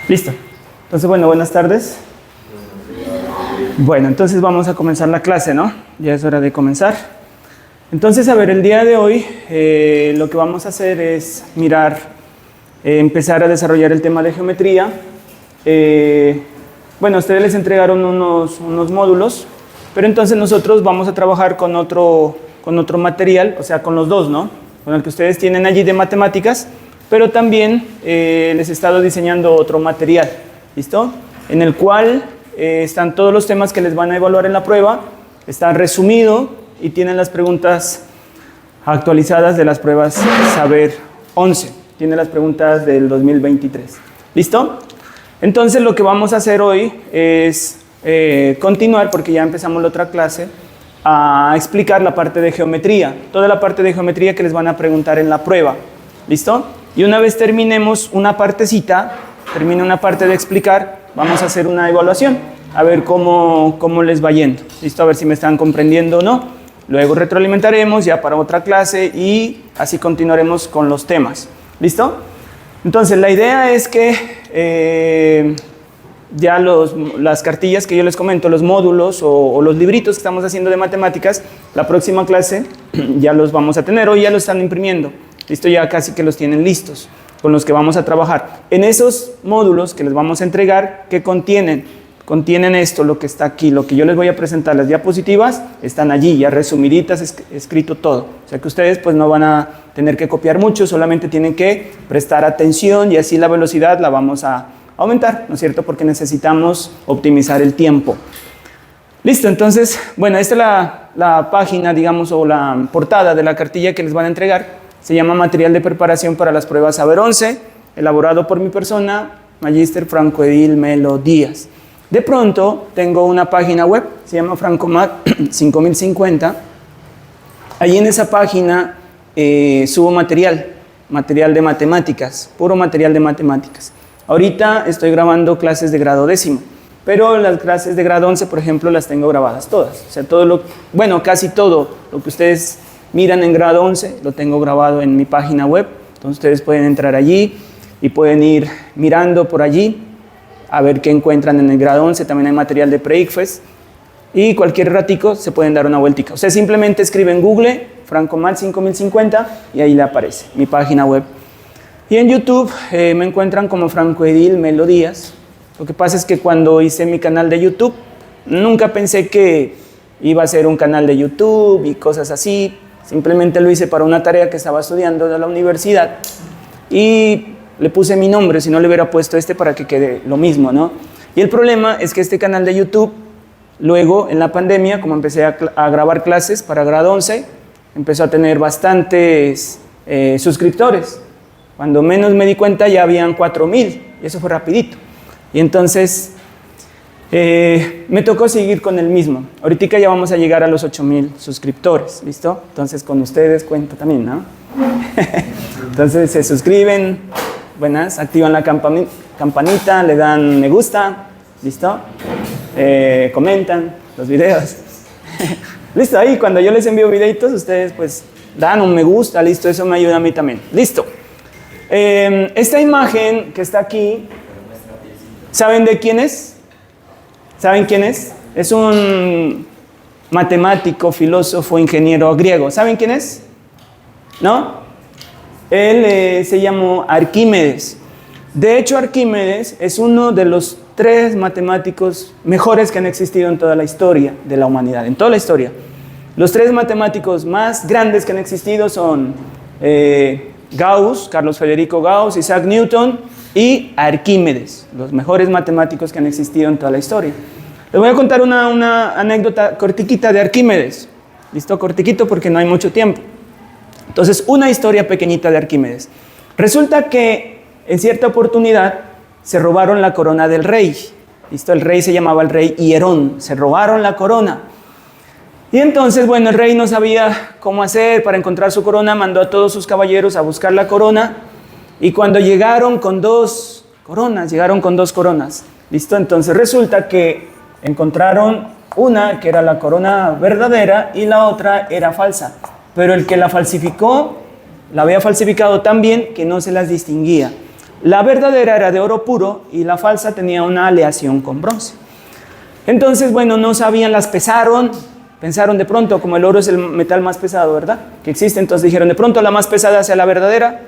Listo. Entonces, bueno, buenas tardes. Bueno, entonces vamos a comenzar la clase, ¿no? Ya es hora de comenzar. Entonces, a ver, el día de hoy lo que vamos a hacer es mirar, empezar a desarrollar el tema de geometría. Bueno, ustedes les entregaron unos módulos, pero entonces nosotros vamos a trabajar con otro material, o sea, con los dos, ¿no? Con el que ustedes tienen allí de matemáticas, pero también les he estado diseñando otro material, ¿listo? En el cual están todos los temas que les van a evaluar en la prueba, está resumido y tienen las preguntas actualizadas de las pruebas Saber 11, tiene las preguntas del 2023, ¿listo? Entonces lo que vamos a hacer hoy es continuar, porque ya empezamos la otra clase, a explicar la parte de geometría, toda la parte de geometría que les van a preguntar en la prueba, ¿listo? Y una vez terminemos una partecita, termine una parte de explicar, vamos a hacer una evaluación, a ver cómo les va yendo, ¿listo? A ver si me están comprendiendo o no. Luego retroalimentaremos ya para otra clase y así continuaremos con los temas, ¿listo? Entonces la idea es que ya las cartillas que yo les comento, los módulos o los libritos que estamos haciendo de matemáticas, la próxima clase ya los vamos a tener, hoy ya los están imprimiendo, listo, ya casi que los tienen listos, con los que vamos a trabajar. En esos módulos que les vamos a entregar, ¿qué contienen? Contienen esto, lo que está aquí, lo que yo les voy a presentar, las diapositivas, están allí, ya resumiditas, escrito todo. O sea que ustedes pues no van a tener que copiar mucho, solamente tienen que prestar atención y así la velocidad la vamos a aumentar, ¿no es cierto? Porque necesitamos optimizar el tiempo. Listo, entonces, bueno, esta es la página, digamos, o la portada de la cartilla que les van a entregar. Se llama Material de Preparación para las Pruebas Saber 11, elaborado por mi persona, Magíster Franco Edil Melo Díaz. De pronto, tengo una página web, se llama Francomat 5050. Allí en esa página subo material de matemáticas, puro material de matemáticas. Ahorita estoy grabando clases de grado 10º, pero las clases de grado 11, por ejemplo, las tengo grabadas todas. O sea, casi todo lo que ustedes miran en grado 11 lo tengo grabado en mi página web. Entonces ustedes pueden entrar allí y pueden ir mirando por allí a ver qué encuentran en el grado 11. También hay material de pre-ICFES y cualquier ratico se pueden dar una vueltica. O sea, simplemente escriben Google Francomat 5050 y ahí le aparece mi página web. Y en YouTube me encuentran como Franco Edil Melo Díaz. Lo que pasa es que cuando hice mi canal de YouTube, nunca pensé que iba a ser un canal de YouTube y cosas así. Simplemente lo hice para una tarea que estaba estudiando de la universidad y le puse mi nombre, si no le hubiera puesto para que quede lo mismo, ¿no? Y el problema es que este canal de YouTube, luego en la pandemia, como empecé a grabar clases para grado 11, empezó a tener bastantes suscriptores. Cuando menos me di cuenta ya habían 4,000 y eso fue rapidito. Y entonces me tocó seguir con el mismo. Ahorita ya vamos a llegar a los 8,000 suscriptores, ¿listo? Entonces con ustedes cuento también, ¿no? Entonces se suscriben, buenas, activan la campanita, le dan me gusta, ¿listo? Comentan los videos. Listo, ahí cuando yo les envío videitos, ustedes pues dan un me gusta, listo, eso me ayuda a mí también. Listo. Esta imagen que está aquí, ¿saben de quién es? ¿Saben quién es? Es un matemático, filósofo, ingeniero griego. ¿Saben quién es? ¿No? Él se llamó Arquímedes. De hecho, Arquímedes es uno de los 3 matemáticos mejores que han existido en toda la historia de la humanidad, en toda la historia. Los 3 matemáticos más grandes que han existido son Gauss, Carlos Federico Gauss, Isaac Newton y Arquímedes, los mejores matemáticos que han existido en toda la historia. Les voy a contar una anécdota cortiquita de Arquímedes. ¿Listo? Cortiquito porque no hay mucho tiempo. Entonces, una historia pequeñita de Arquímedes. Resulta que en cierta oportunidad se robaron la corona del rey. ¿Listo? El rey se llamaba el rey Hierón. Se robaron la corona. Y entonces, bueno, el rey no sabía cómo hacer para encontrar su corona, mandó a todos sus caballeros a buscar la corona, y cuando llegaron con dos coronas, ¿listo? Entonces resulta que encontraron una que era la corona verdadera y la otra era falsa, pero el que la falsificó, la había falsificado tan bien que no se las distinguía. La verdadera era de oro puro y la falsa tenía una aleación con bronce. Entonces, bueno, no sabían, las pesaron, pensaron de pronto, como el oro es el metal más pesado, ¿verdad?, que existe, entonces dijeron, de pronto la más pesada sea la verdadera,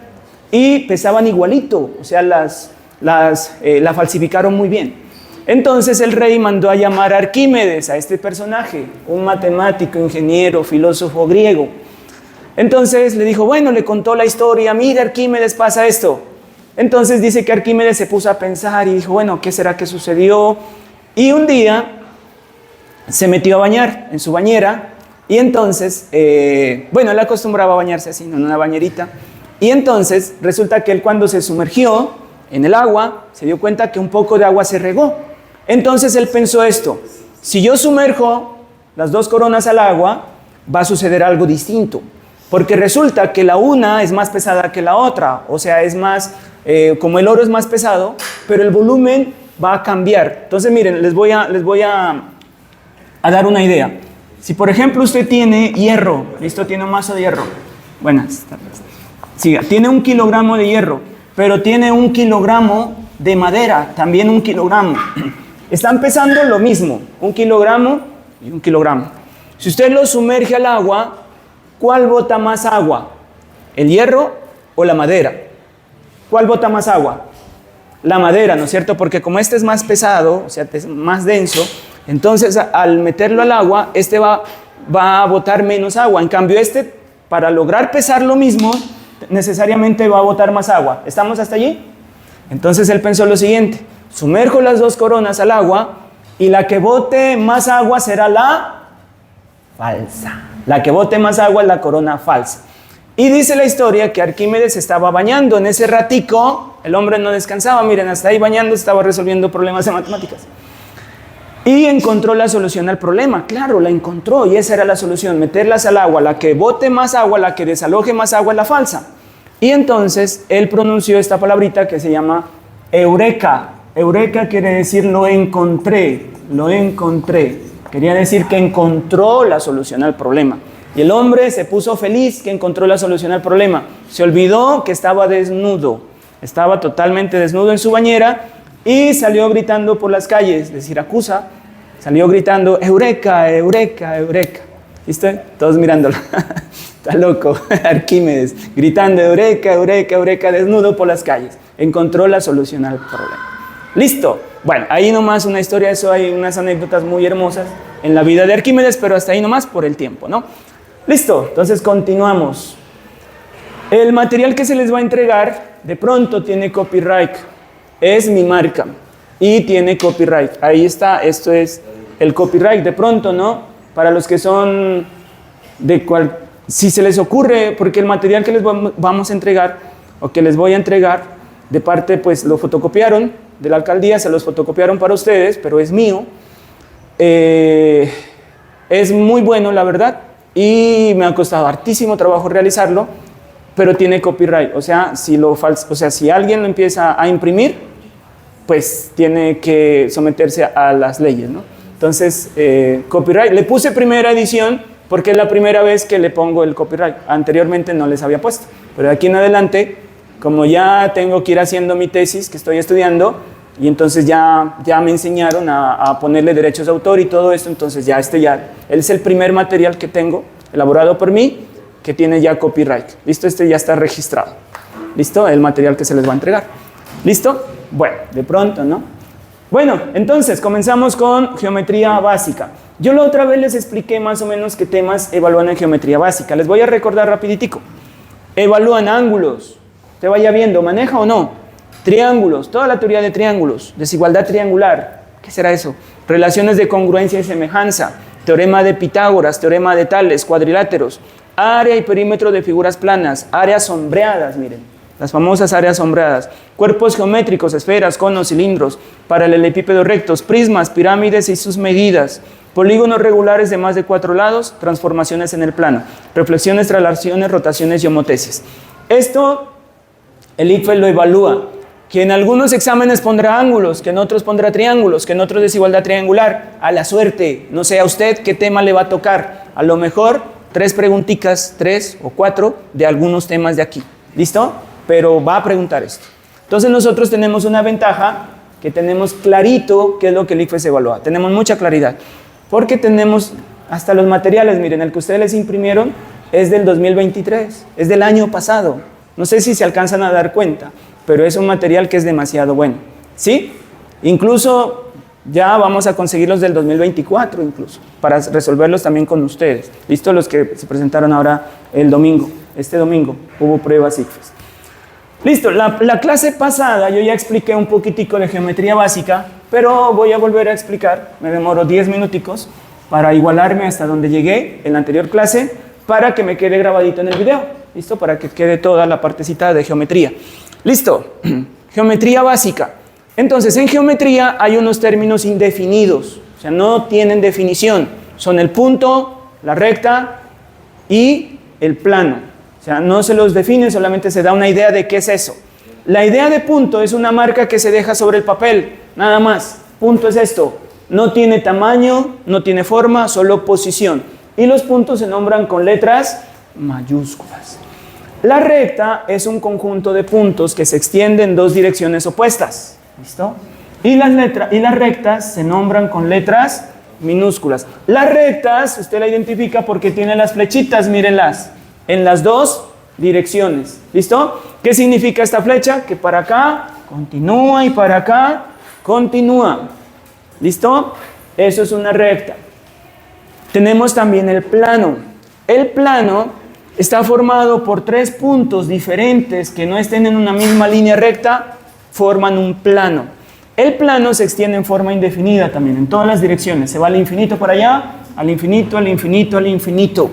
y pesaban igualito, o sea, la falsificaron muy bien. Entonces el rey mandó a llamar a Arquímedes, a este personaje, un matemático, ingeniero, filósofo griego. Entonces le dijo, bueno, le contó la historia, mira Arquímedes, pasa esto. Entonces dice que Arquímedes se puso a pensar y dijo, bueno, ¿qué será que sucedió? Y un día se metió a bañar en su bañera y entonces, bueno, él acostumbraba a bañarse así, en una bañerita. Y entonces resulta que él cuando se sumergió en el agua, se dio cuenta que un poco de agua se regó. Entonces él pensó esto, si yo sumerjo las dos coronas al agua, va a suceder algo distinto. Porque resulta que la una es más pesada que la otra, o sea, es más, como el oro es más pesado, pero el volumen va a cambiar. Entonces miren, les voy a dar una idea. Si por ejemplo usted tiene hierro, listo, tiene un mazo de hierro, buenas tardes. Siga, tiene 1 kilogramo de hierro, pero tiene 1 kilogramo de madera, también 1 kilogramo. Están pesando lo mismo, 1 kilogramo y 1 kilogramo. Si usted lo sumerge al agua, ¿cuál bota más agua? ¿El hierro o la madera? ¿Cuál bota más agua? La madera, ¿no es cierto? Porque como este es más pesado, o sea, es más denso, entonces al meterlo al agua, este va a botar menos agua. En cambio, este, para lograr pesar lo mismo, necesariamente va a botar más agua. ¿Estamos hasta allí? Entonces él pensó lo siguiente, sumerjo las dos coronas al agua y la que bote más agua será la falsa. La que bote más agua es la corona falsa. Y dice la historia que Arquímedes estaba bañando. En ese ratico, el hombre no descansaba. Miren, hasta ahí bañando estaba resolviendo problemas de matemáticas. Y encontró la solución al problema. Claro, la encontró y esa era la solución, meterlas al agua. La que bote más agua, la que desaloje más agua es la falsa. Y entonces él pronunció esta palabrita que se llama eureka. Eureka quiere decir lo encontré, lo encontré. Quería decir que encontró la solución al problema. Y el hombre se puso feliz que encontró la solución al problema. Se olvidó que estaba desnudo. Estaba totalmente desnudo en su bañera y salió gritando por las calles de Siracusa. Salió gritando, eureka, eureka, eureka. ¿Viste? Todos mirándolo. Está loco, Arquímedes, gritando, eureka, eureka, eureka, desnudo por las calles. Encontró la solución al problema. Listo. Bueno, ahí nomás una historia, eso hay unas anécdotas muy hermosas en la vida de Arquímedes, pero hasta ahí nomás por el tiempo, ¿no? Listo, entonces continuamos. El material que se les va a entregar, de pronto tiene copyright. Es mi marca y tiene copyright. Ahí está, esto es el copyright. De pronto, ¿no? Para los que son si se les ocurre, porque el material que les vamos a entregar o que les voy a entregar, de parte, pues lo fotocopiaron de la alcaldía, se los fotocopiaron para ustedes, pero es mío. Es muy bueno, la verdad, y me ha costado hartísimo trabajo realizarlo, pero tiene copyright. O sea, si alguien lo empieza a imprimir, pues tiene que someterse a las leyes, ¿no? Entonces, copyright. Le puse primera edición porque es la primera vez que le pongo el copyright. Anteriormente no les había puesto, pero de aquí en adelante, como ya tengo que ir haciendo mi tesis que estoy estudiando, y entonces ya me enseñaron a ponerle derechos de autor y todo esto, entonces él es el primer material que tengo elaborado por mí que tiene ya copyright. ¿Listo? Este ya está registrado. ¿Listo? El material que se les va a entregar. ¿Listo? Bueno, de pronto, ¿no? Bueno, entonces comenzamos con geometría básica. Yo la otra vez les expliqué más o menos qué temas evalúan en geometría básica. Les voy a recordar rapiditico. Evalúan ángulos. Te vaya viendo, ¿maneja o no? Triángulos, toda la teoría de triángulos, desigualdad triangular, ¿qué será eso? Relaciones de congruencia y semejanza, teorema de Pitágoras, teorema de Tales, cuadriláteros, área y perímetro de figuras planas, áreas sombreadas, miren, las famosas áreas sombreadas, cuerpos geométricos, esferas, conos, cilindros, paralelepípedos rectos, prismas, pirámides y sus medidas, polígonos regulares de más de 4 lados, transformaciones en el plano, reflexiones, traslaciones, rotaciones y homotesis. Esto el ICFES lo evalúa, que en algunos exámenes pondrá ángulos, que en otros pondrá triángulos, que en otros desigualdad triangular, a la suerte, no sé a usted qué tema le va a tocar, a lo mejor 3 preguntitas, 3 o 4 de algunos temas de aquí, ¿listo? Pero va a preguntar esto. Entonces nosotros tenemos una ventaja, que tenemos clarito qué es lo que el ICFES evalúa. Tenemos mucha claridad, porque tenemos hasta los materiales. Miren, el que ustedes les imprimieron es del 2023, es del año pasado. No sé si se alcanzan a dar cuenta, pero es un material que es demasiado bueno, ¿sí? Incluso ya vamos a conseguir los del 2024 incluso, para resolverlos también con ustedes. ¿Listo? Los que se presentaron ahora el domingo. Este domingo hubo pruebas ICFES. Listo, la clase pasada yo ya expliqué un poquitico de geometría básica, pero voy a volver a explicar, me demoro 10 minuticos para igualarme hasta donde llegué en la anterior clase, para que me quede grabadito en el video, ¿listo? Para que quede toda la partecita de geometría. Listo, geometría básica. Entonces, en geometría hay unos términos indefinidos, o sea, no tienen definición, son el punto, la recta y el plano. O sea, no se los define, solamente se da una idea de qué es eso. La idea de punto es una marca que se deja sobre el papel, nada más. Punto es esto, no tiene tamaño, no tiene forma, solo posición. Y los puntos se nombran con letras mayúsculas. La recta es un conjunto de puntos que se extiende en dos direcciones opuestas. ¿Listo? Y las rectas se nombran con letras minúsculas. Las rectas, usted la identifica porque tiene las flechitas, mírenlas, en las dos direcciones. ¿Listo? ¿Qué significa esta flecha? Que para acá continúa y para acá continúa. ¿Listo? Eso es una recta. Tenemos también el plano. El plano está formado por tres puntos diferentes que no estén en una misma línea recta, forman un plano. El plano se extiende en forma indefinida también, en todas las direcciones. Se va al infinito por allá, al infinito, al infinito, al infinito.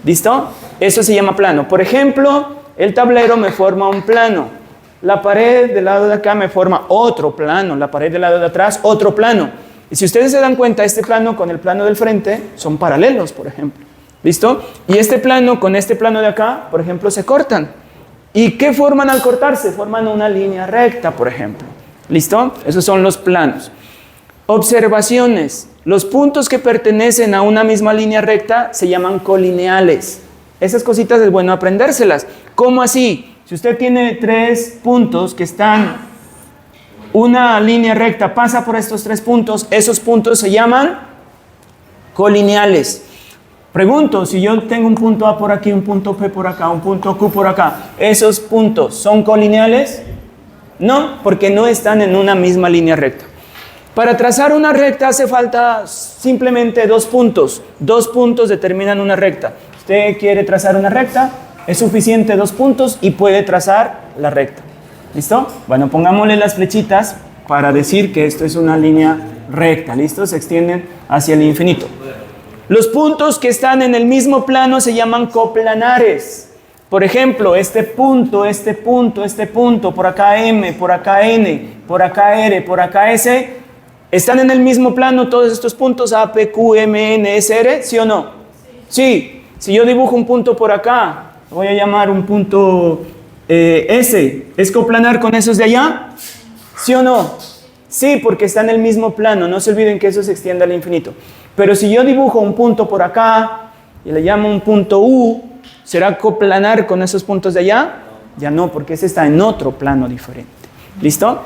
¿Listo? Eso se llama plano. Por ejemplo, el tablero me forma un plano. La pared del lado de acá me forma otro plano. La pared del lado de atrás, otro plano. Y si ustedes se dan cuenta, este plano con el plano del frente son paralelos, por ejemplo. ¿Listo? Y este plano con este plano de acá, por ejemplo, se cortan. ¿Y qué forman al cortarse? Forman una línea recta, por ejemplo. ¿Listo? Esos son los planos. Observaciones. Los puntos que pertenecen a una misma línea recta se llaman colineales. Esas cositas es bueno aprendérselas. ¿Cómo así? Si usted tiene tres puntos que están, una línea recta pasa por estos tres puntos, esos puntos se llaman colineales. Pregunto, si yo tengo un punto A por aquí, un punto P por acá, un punto Q por acá, ¿esos puntos son colineales? No, porque no están en una misma línea recta. Para trazar una recta hace falta simplemente dos puntos. Dos puntos determinan una recta. Usted quiere trazar una recta, es suficiente dos puntos y puede trazar la recta. ¿Listo? Bueno, pongámosle las flechitas para decir que esto es una línea recta. ¿Listo? Se extienden hacia el infinito. Los puntos que están en el mismo plano se llaman coplanares. Por ejemplo, este punto, por acá M, por acá N, por acá R, por acá S, ¿están en el mismo plano todos estos puntos A, P, Q, M, N, S, R? ¿Sí o no? Sí. Si yo dibujo un punto por acá, voy a llamar un punto S, ¿es coplanar con esos de allá? ¿Sí o no? Sí, porque está en el mismo plano. No se olviden que eso se extiende al infinito. Pero si yo dibujo un punto por acá y le llamo un punto U, ¿será coplanar con esos puntos de allá? Ya no, porque ese está en otro plano diferente. ¿Listo?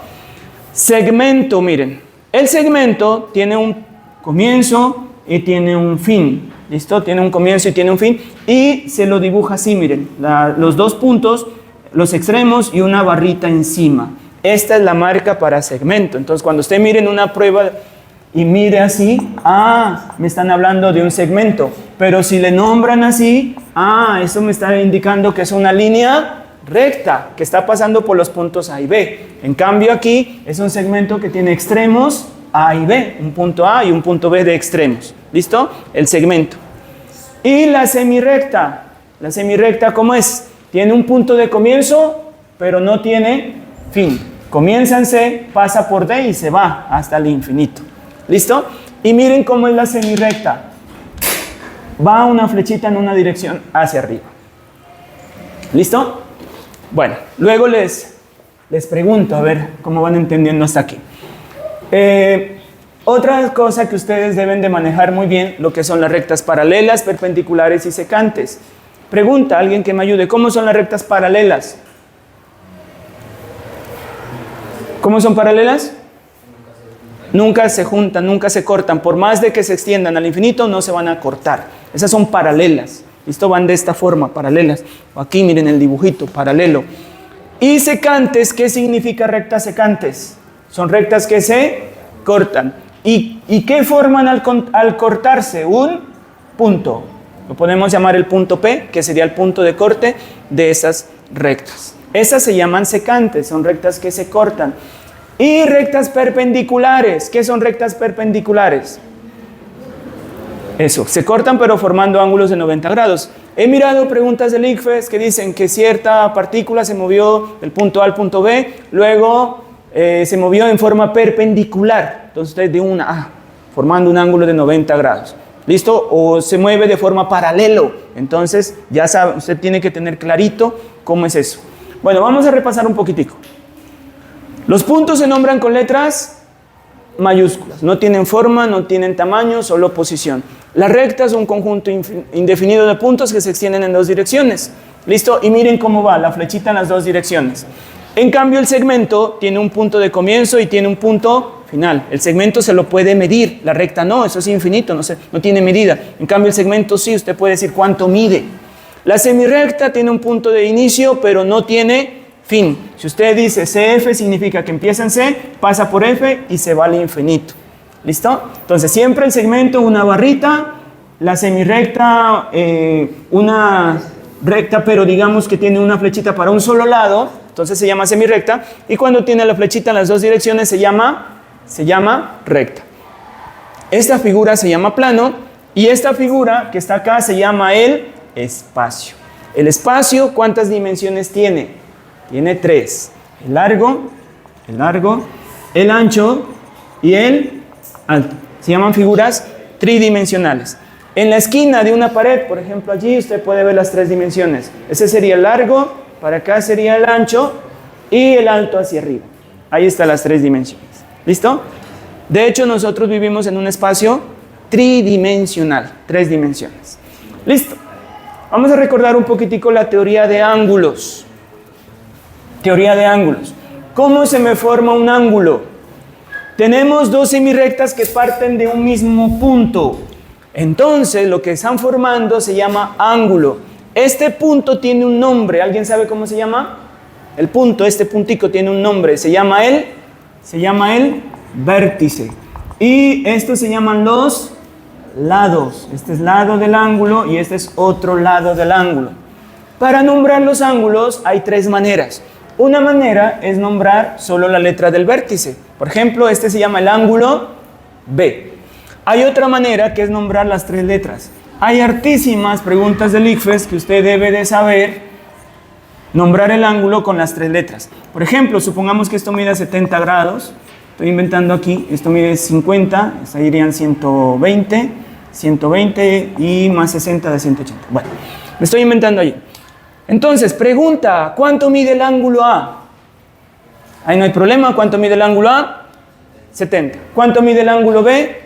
Segmento, miren. El segmento tiene un comienzo y tiene un fin. ¿Listo? Tiene un comienzo y tiene un fin. Y se lo dibuja así, miren. Los dos puntos, los extremos y una barrita encima. Esta es la marca para segmento. Entonces, cuando usted mire en una prueba y mire así, me están hablando de un segmento. Pero si le nombran así, eso me está indicando que es una línea recta que está pasando por los puntos A y B. En cambio aquí es un segmento que tiene extremos A y B, un punto A y un punto B de extremos. ¿Listo? El segmento. Y la semirrecta. La semirrecta, ¿cómo es? Tiene un punto de comienzo, pero no tiene fin. Comienza en C, pasa por D y se va hasta el infinito. ¿Listo? Y miren cómo es la semirrecta. Va una flechita en una dirección hacia arriba. ¿Listo? Bueno, luego les pregunto a ver cómo van entendiendo hasta aquí. Otra cosa que ustedes deben de manejar muy bien, lo que son las rectas paralelas, perpendiculares y secantes. Pregunta, alguien que me ayude, ¿cómo son las rectas paralelas? ¿Cómo son paralelas? Nunca se juntan, nunca se cortan. Por más de que se extiendan al infinito, no se van a cortar. Esas son paralelas. ¿Listo? Van de esta forma, paralelas. Aquí miren el dibujito, paralelo. Y secantes, ¿qué significa rectas secantes? Son rectas que se cortan. ¿Y qué forman al cortarse? Un punto. Lo podemos llamar el punto P, que sería el punto de corte de esas rectas. Esas se llaman secantes, son rectas que se cortan. Y rectas perpendiculares. ¿Qué son rectas perpendiculares? Eso, se cortan pero formando ángulos de 90 grados. He mirado preguntas del ICFES que dicen que cierta partícula se movió del punto A al punto B, luego se movió en forma perpendicular. Entonces usted de una A, formando un ángulo de 90 grados. ¿Listo? O se mueve de forma paralelo. Entonces ya sabe, usted tiene que tener clarito cómo es eso. Bueno, vamos a repasar un poquitico. Los puntos se nombran con letras mayúsculas. No tienen forma, no tienen tamaño, solo posición. Las rectas son un conjunto indefinido de puntos que se extienden en dos direcciones. ¿Listo? Y miren cómo va la flechita en las dos direcciones. En cambio, el segmento tiene un punto de comienzo y tiene un punto final. El segmento se lo puede medir, la recta no, eso es infinito, no tiene medida. En cambio, el segmento sí, usted puede decir cuánto mide. La semirrecta tiene un punto de inicio, pero no tiene fin. Si usted dice CF, significa que empieza en C, pasa por F y se va al infinito. ¿Listo? Entonces, siempre el segmento, una barrita, la semirrecta, una recta, pero digamos que tiene una flechita para un solo lado, entonces se llama semirrecta, y cuando tiene la flechita en las dos direcciones se llama recta. Esta figura se llama plano, y esta figura que está acá se llama el espacio. El espacio, ¿cuántas dimensiones tiene? Tiene 3. El largo, el ancho y el alto. Se llaman figuras tridimensionales. En la esquina de una pared, por ejemplo, allí usted puede ver las 3 dimensiones. Ese sería el largo, para acá sería el ancho y el alto hacia arriba. Ahí están las 3 dimensiones. ¿Listo? De hecho, nosotros vivimos en un espacio tridimensional, 3 dimensiones. Listo. Vamos a recordar un poquitico la teoría de ángulos. Teoría de ángulos. ¿Cómo se me forma un ángulo? Tenemos dos semirrectas que parten de un mismo punto. Entonces, lo que están formando se llama ángulo. Este punto tiene un nombre. ¿Alguien sabe cómo se llama? El punto, este puntico tiene un nombre. Se llama el vértice. Y estos se llaman los lados. Este es lado del ángulo y este es otro lado del ángulo. Para nombrar los ángulos hay 3 maneras. Una manera es nombrar solo la letra del vértice. Por ejemplo, este se llama el ángulo B. Hay otra manera que es nombrar las 3 letras. Hay hartísimas preguntas del ICFES que usted debe de saber nombrar el ángulo con las 3 letras. Por ejemplo, supongamos que esto mide 70 grados. Estoy inventando aquí. Esto mide 50. Esto irían 120. 120 y más 60 de 180. Bueno, me estoy inventando allí. Entonces, pregunta, ¿cuánto mide el ángulo A? Ahí no hay problema. ¿Cuánto mide el ángulo A? 70. ¿Cuánto mide el ángulo B?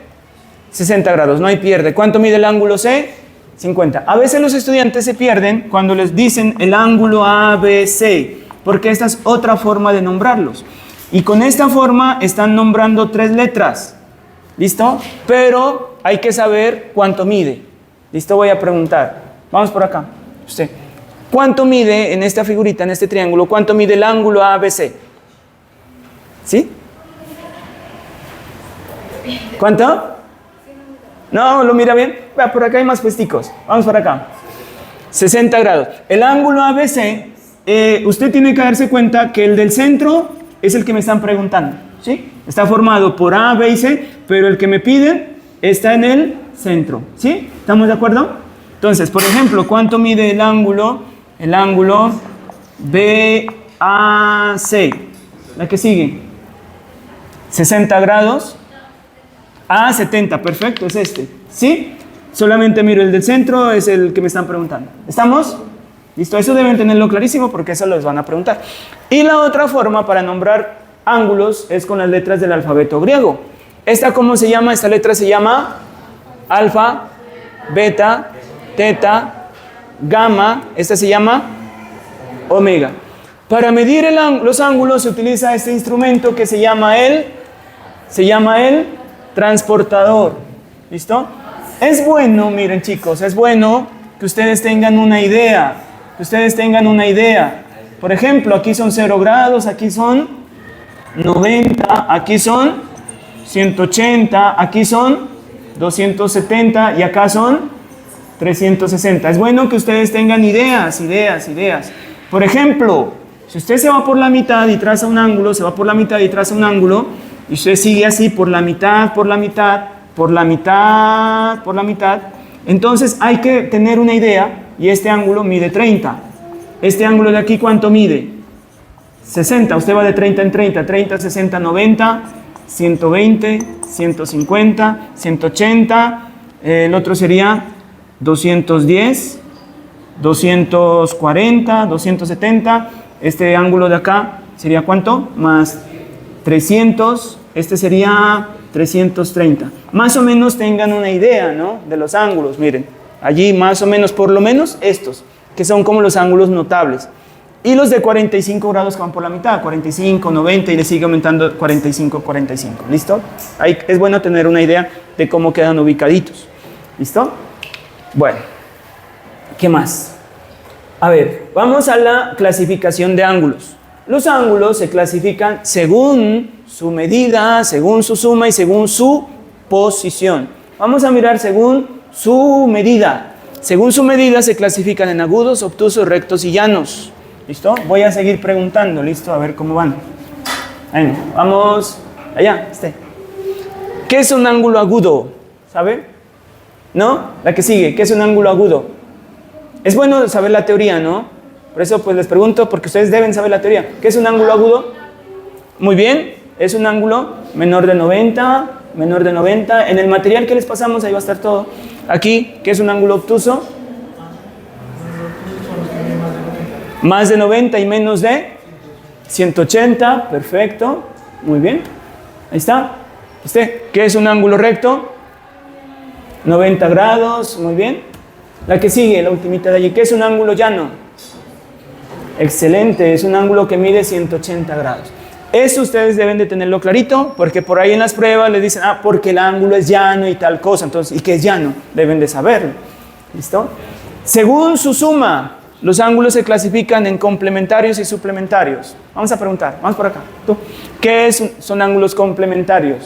60 grados, no hay pierde. ¿Cuánto mide el ángulo C? 50. A veces los estudiantes se pierden cuando les dicen el ángulo ABC, porque esta es otra forma de nombrarlos. Y con esta forma están nombrando 3 letras. ¿Listo? Pero hay que saber cuánto mide. ¿Listo? Voy a preguntar. Vamos por acá. Usted. ¿Cuánto mide en esta figurita, en este triángulo, cuánto mide el ángulo ABC? ¿Sí? ¿Cuánto? No, ¿lo mira bien? Por acá hay más puesticos. Vamos por acá. 60 grados. El ángulo ABC, usted tiene que darse cuenta que el del centro es el que me están preguntando. ¿Sí? Está formado por A, B y C, pero el que me piden está en el centro. ¿Sí? ¿Estamos de acuerdo? Entonces, por ejemplo, ¿cuánto mide el ángulo BAC? La que sigue. 60 grados. A 70, perfecto, es este. ¿Sí? Solamente miro el del centro, es el que me están preguntando. ¿Estamos? ¿Listo? Eso deben tenerlo clarísimo porque eso les van a preguntar. Y la otra forma para nombrar ángulos es con las letras del alfabeto griego. ¿Esta cómo se llama? Esta letra se llama alfa, beta, teta, gamma. Esta se llama omega. Para medir los ángulos se utiliza este instrumento que se llama el transportador. ¿Listo? Es bueno, miren chicos, es bueno que ustedes tengan una idea. Por ejemplo, aquí son 0 grados, aquí son 90, aquí son 180, aquí son 270 y acá son 360. Es bueno que ustedes tengan ideas. Por ejemplo, si usted se va por la mitad y traza un ángulo, y usted sigue así por la mitad, entonces hay que tener una idea, y este ángulo mide 30. Este ángulo de aquí, ¿cuánto mide? 60. Usted va de 30 en 30, 60, 90, 120, 150, 180, el otro sería 210, 240, 270, este ángulo de acá sería ¿cuánto? Más 300, este sería 330. Más o menos tengan una idea, ¿no? De los ángulos, miren, allí más o menos, por lo menos estos, que son como los ángulos notables. Y los de 45 grados que van por la mitad, 45, 90 y le sigue aumentando 45, 45. ¿Listo? Ahí es bueno tener una idea de cómo quedan ubicaditos. ¿Listo? Bueno, ¿qué más? A ver, vamos a la clasificación de ángulos. Los ángulos se clasifican según su medida, según su suma y según su posición. Vamos a mirar según su medida. Según su medida se clasifican en agudos, obtusos, rectos y llanos. ¿Listo? Voy a seguir preguntando, ¿listo? A ver cómo van. Bueno, vamos allá, ¿Qué es un ángulo agudo? ¿Sabe? ¿No? La que sigue, ¿qué es un ángulo agudo? Es bueno saber la teoría, ¿no? Por eso pues les pregunto, porque ustedes deben saber la teoría. ¿Qué es un ángulo agudo? Muy bien, es un ángulo menor de 90. En el material que les pasamos, ahí va a estar todo. Aquí, ¿qué es un ángulo obtuso? Más de 90 y menos de 180, perfecto, muy bien, ahí está. ¿Qué es un ángulo recto? 90 grados, muy bien. La que sigue, la ultimita de allí, ¿qué es un ángulo llano? Excelente, es un ángulo que mide 180 grados. Eso ustedes deben de tenerlo clarito, porque por ahí en las pruebas les dicen, porque el ángulo es llano y tal cosa, entonces, ¿y qué es llano? Deben de saberlo, ¿listo? Según su suma, los ángulos se clasifican en complementarios y suplementarios. Vamos a preguntar, vamos por acá. ¿Tú? ¿Qué son ángulos complementarios?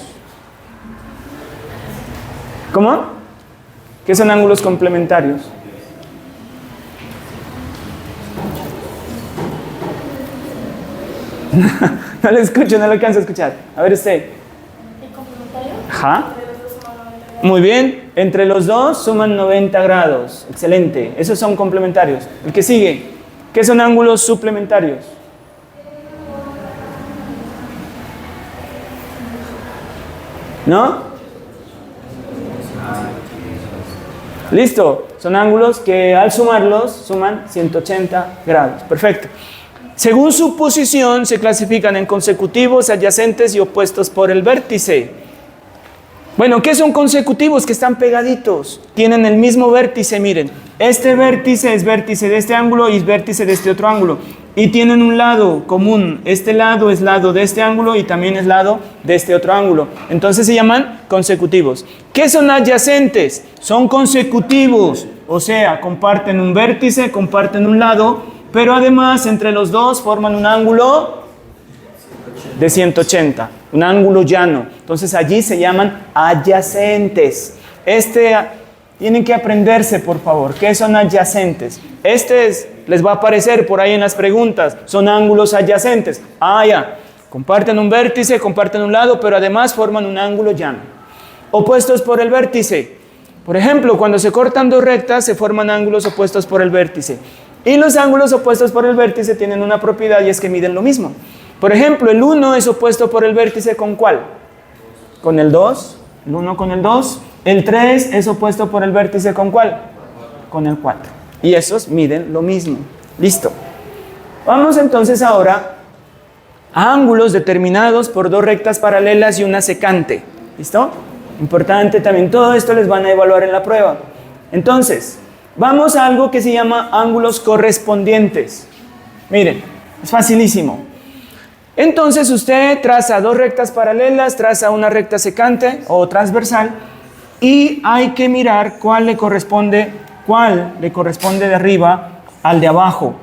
¿Cómo? ¿Qué son ángulos complementarios? No lo escucho, no lo alcanzo a escuchar. A ver usted. ¿El complementario? Ajá. Muy bien, entre los dos suman 90 grados. Excelente, esos son complementarios. El que sigue, ¿qué son ángulos suplementarios? ¿No? Listo, son ángulos que al sumarlos suman 180 grados. Perfecto. Según su posición se clasifican en consecutivos, adyacentes y opuestos por el vértice. Bueno, ¿qué son consecutivos? Que están pegaditos, tienen el mismo vértice, miren. Este vértice es vértice de este ángulo y es vértice de este otro ángulo. Y tienen un lado común, este lado es lado de este ángulo y también es lado de este otro ángulo. Entonces se llaman consecutivos. ¿Qué son adyacentes? Son consecutivos, o sea, comparten un vértice, comparten un lado, pero además entre los dos forman un ángulo de 180, un ángulo llano. Entonces allí se llaman adyacentes. Tienen que aprenderse, por favor, ¿qué son adyacentes? Les va a aparecer por ahí en las preguntas, son ángulos adyacentes. Ya, comparten un vértice, comparten un lado, pero además forman un ángulo llano. Opuestos por el vértice. Por ejemplo, cuando se cortan dos rectas, se forman ángulos opuestos por el vértice. Y los ángulos opuestos por el vértice tienen una propiedad y es que miden lo mismo. Por ejemplo, el 1 es opuesto por el vértice ¿con cuál? Con el 2. El 1 con el 2. El 3 es opuesto por el vértice ¿con cuál? Con el 4. Y esos miden lo mismo. Listo. Vamos entonces ahora a ángulos determinados por dos rectas paralelas y una secante. ¿Listo? Importante también. Todo esto les van a evaluar en la prueba. Entonces, vamos a algo que se llama ángulos correspondientes. Miren. Es facilísimo. Entonces usted traza dos rectas paralelas, traza una recta secante o transversal y hay que mirar cuál le corresponde de arriba al de abajo.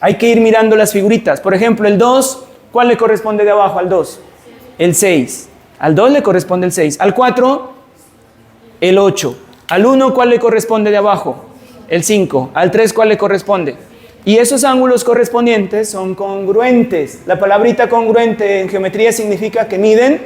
Hay que ir mirando las figuritas. Por ejemplo, el 2, ¿cuál le corresponde de abajo al 2? El 6. Al 2 le corresponde el 6. Al 4, el 8. Al 1, ¿cuál le corresponde de abajo? El 5. Al 3, ¿cuál le corresponde? Y esos ángulos correspondientes son congruentes. La palabrita congruente en geometría significa que miden,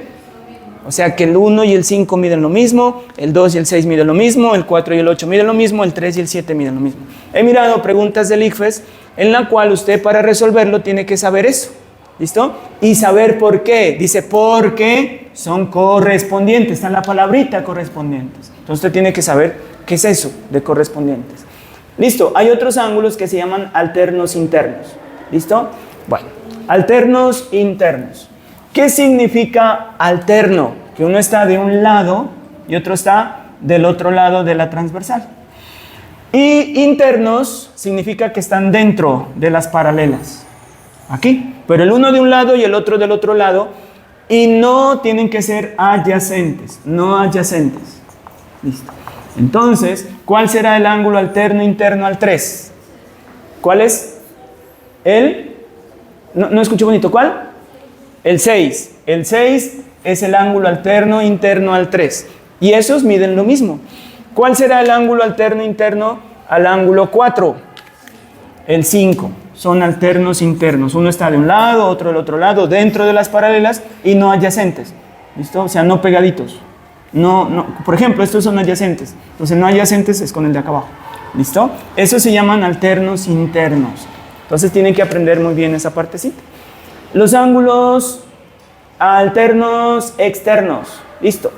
o sea que el 1 y el 5 miden lo mismo, el 2 y el 6 miden lo mismo, el 4 y el 8 miden lo mismo, el 3 y el 7 miden lo mismo. He mirado preguntas del ICFES en la cual usted para resolverlo tiene que saber eso. ¿Listo? Y saber por qué. Dice porque son correspondientes. Está la palabrita correspondientes. Entonces usted tiene que saber qué es eso de correspondientes. Listo. Hay otros ángulos que se llaman alternos internos. ¿Listo? Bueno, alternos internos. ¿Qué significa alterno? Que uno está de un lado y otro está del otro lado de la transversal. Y internos significa que están dentro de las paralelas. Aquí. Pero el uno de un lado y el otro del otro lado. Y no tienen que ser adyacentes. No adyacentes. Listo. Entonces, ¿cuál será el ángulo alterno interno al 3? ¿Cuál es? No escuché bonito. ¿Cuál? El 6. El 6 es el ángulo alterno interno al 3. Y esos miden lo mismo. ¿Cuál será el ángulo alterno interno al ángulo 4? El 5. Son alternos internos. Uno está de un lado, otro del otro lado, dentro de las paralelas y no adyacentes. ¿Listo? O sea, no pegaditos. No. Por ejemplo, estos son adyacentes. Entonces, no adyacentes es con el de acá abajo. ¿Listo? Esos se llaman alternos internos. Entonces, tienen que aprender muy bien esa partecita. Los ángulos alternos externos. Listo.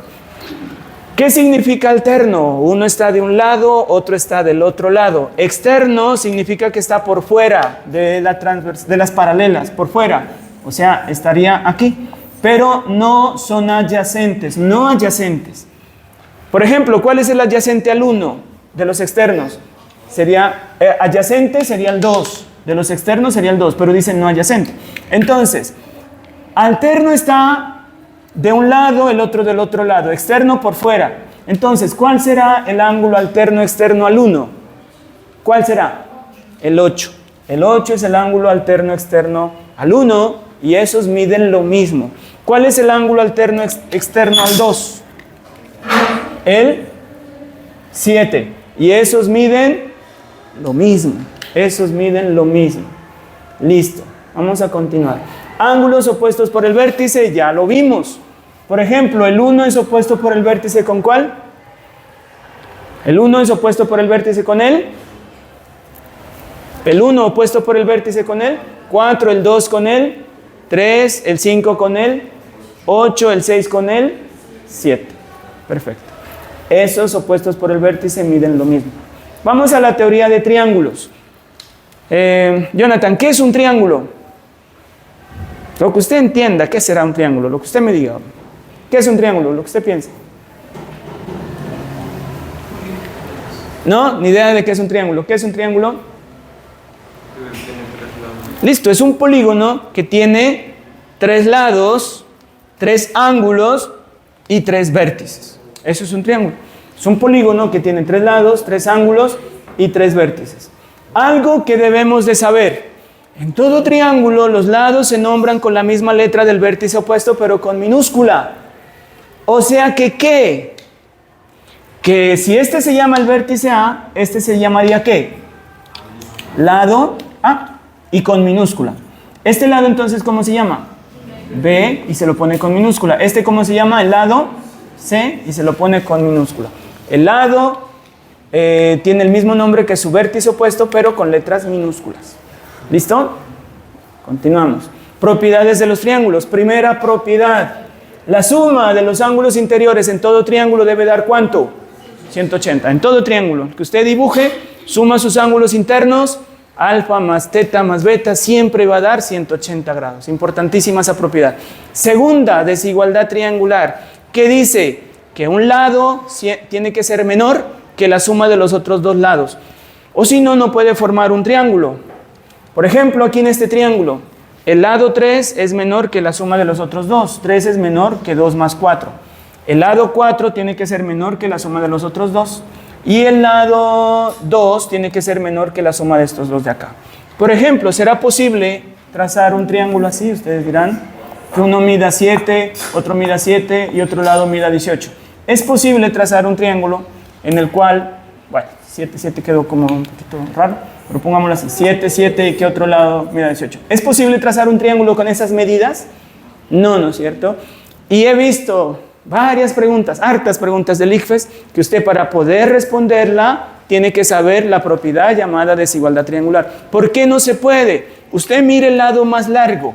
¿Qué significa alterno? Uno está de un lado, otro está del otro lado. Externo significa que está por fuera de las paralelas, por fuera. O sea, estaría aquí. Pero no son adyacentes, no adyacentes. Por ejemplo, ¿cuál es el adyacente al 1 de los externos? Adyacente sería el 2. De los externos sería el 2, pero dicen no adyacente. Entonces, alterno está de un lado, el otro del otro lado, externo por fuera. Entonces, ¿cuál será el ángulo alterno externo al 1? ¿Cuál será? El 8. El 8 es el ángulo alterno externo al 1 y esos miden lo mismo. ¿Cuál es el ángulo alterno externo al 2? El 7. Y esos miden lo mismo. Esos miden lo mismo. Listo. Vamos a continuar. Ángulos opuestos por el vértice, ya lo vimos. Por ejemplo, el 1 es opuesto por el vértice ¿con cuál? El 1 es opuesto por el vértice con él. El 1 opuesto por el vértice con él. 4, el 2 con él. 3, el 5 con él. 8, el 6 con él. 7. Perfecto. Esos opuestos por el vértice miden lo mismo. Vamos a la teoría de triángulos. Jonathan, ¿qué es un triángulo? Lo que usted entienda, ¿qué será un triángulo? Lo que usted me diga. ¿Qué es un triángulo? Lo que usted piense. ¿No? Ni idea de qué es un triángulo. ¿Qué es un triángulo? Listo, es un polígono que tiene 3 lados, 3 ángulos y 3 vértices. Eso es un triángulo. Es un polígono que tiene 3 lados, 3 ángulos y 3 vértices. Algo que debemos de saber. En todo triángulo los lados se nombran con la misma letra del vértice opuesto, pero con minúscula. O sea que ¿qué? Que si este se llama el vértice A, este se llamaría ¿qué? Lado A y con minúscula. Este lado entonces ¿cómo se llama? B y se lo pone con minúscula. Este ¿cómo se llama? El lado C y se lo pone con minúscula. El lado tiene el mismo nombre que su vértice opuesto, pero con letras minúsculas. ¿Listo? Continuamos. Propiedades de los triángulos. Primera propiedad. La suma de los ángulos interiores en todo triángulo debe dar ¿cuánto? 180. En todo triángulo que usted dibuje, suma sus ángulos internos, alfa más teta más beta, siempre va a dar 180 grados. Importantísima esa propiedad. Segunda, desigualdad triangular. ¿Qué dice? Que un lado tiene que ser menor que la suma de los otros dos lados. O si no, no puede formar un triángulo. Por ejemplo, aquí en este triángulo, El lado 3 es menor que la suma de los otros dos. 3 es menor que 2 más 4. El lado 4 tiene que ser menor que la suma de los otros dos. Y el lado 2 tiene que ser menor que la suma de estos dos de acá. Por ejemplo, ¿será posible trazar un triángulo así? Ustedes dirán que uno mida 7, otro mida 7 y otro lado mida 18. Es posible trazar un triángulo en el cual, bueno, 7, 7 quedó como un poquito raro, pero pongámoslo así, 7, 7 y que otro lado mida 18. ¿Es posible trazar un triángulo con esas medidas? No, ¿no es cierto? Y he visto varias preguntas, hartas preguntas del ICFES, que usted para poder responderla tiene que saber la propiedad llamada desigualdad triangular. ¿Por qué no se puede? Usted mire el lado más largo,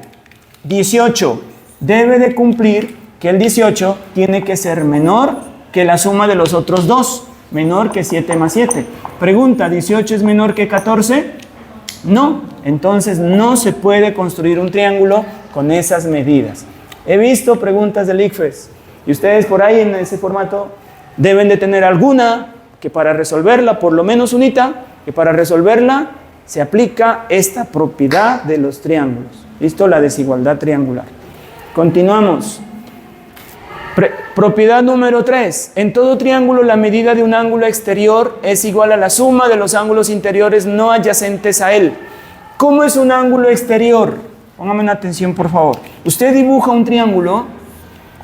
18. Debe de cumplir que el 18 tiene que ser menor que la suma de los otros dos, menor que 7 más 7. Pregunta, ¿18 es menor que 14? No, entonces no se puede construir un triángulo con esas medidas. He visto preguntas del ICFES. Y ustedes por ahí en ese formato deben de tener alguna que para resolverla, por lo menos unita, que para resolverla se aplica esta propiedad de los triángulos. ¿Listo? La desigualdad triangular. Continuamos. Propiedad número 3. En todo triángulo la medida de un ángulo exterior es igual a la suma de los ángulos interiores no adyacentes a él. ¿Cómo es un ángulo exterior? Póngame atención, por favor. Usted dibuja un triángulo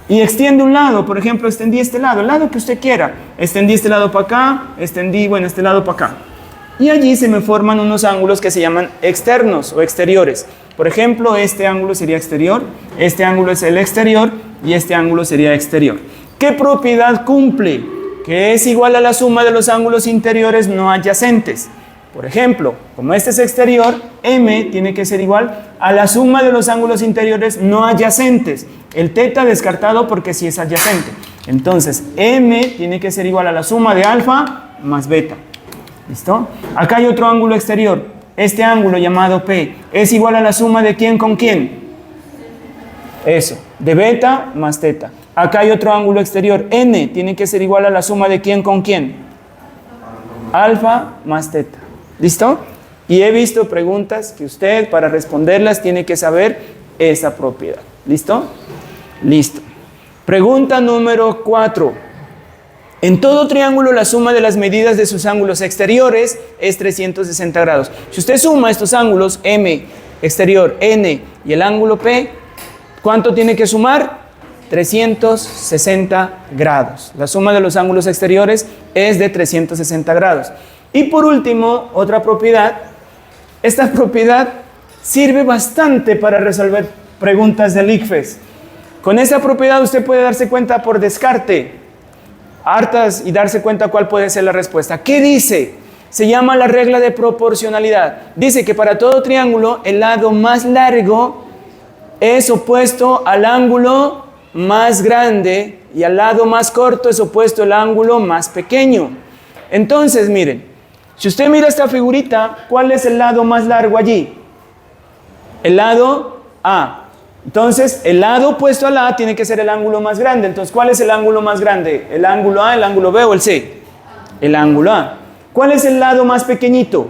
y extiende un lado, por ejemplo, extendí este lado, el lado que usted quiera. Extendí este lado para acá, extendí, bueno, este lado para acá. Y allí se me forman unos ángulos que se llaman externos o exteriores. Por ejemplo, este ángulo sería exterior, este ángulo es el exterior y este ángulo sería exterior. ¿Qué propiedad cumple? Que es igual a la suma de los ángulos interiores no adyacentes. Por ejemplo, como este es exterior, M tiene que ser igual a la suma de los ángulos interiores no adyacentes. El teta descartado porque sí es adyacente. Entonces, M tiene que ser igual a la suma de alfa más beta. ¿Listo? Acá hay otro ángulo exterior. Este ángulo llamado P es igual a la suma de quién con quién. Eso, de beta más teta. Acá hay otro ángulo exterior. N tiene que ser igual a la suma de quién con quién. Alfa más teta. ¿Listo? Y he visto preguntas que usted para responderlas tiene que saber esa propiedad. ¿Listo? Listo. Pregunta número 4. En todo triángulo la suma de las medidas de sus ángulos exteriores es 360 grados. Si usted suma estos ángulos, M, exterior, N y el ángulo P, ¿cuánto tiene que sumar? 360 grados. La suma de los ángulos exteriores es de 360 grados. Y por último, otra propiedad. Esta propiedad sirve bastante para resolver preguntas del ICFES. Con esa propiedad usted puede darse cuenta por descarte, hartas, y darse cuenta cuál puede ser la respuesta. ¿Qué dice? Se llama la regla de proporcionalidad. Dice que para todo triángulo el lado más largo es opuesto al ángulo más grande y al lado más corto es opuesto al ángulo más pequeño. Entonces, miren, si usted mira esta figurita, ¿cuál es el lado más largo allí? El lado A. Entonces, el lado opuesto al A tiene que ser el ángulo más grande. Entonces, ¿cuál es el ángulo más grande? ¿El ángulo A, el ángulo B o el C? El ángulo A. ¿Cuál es el lado más pequeñito?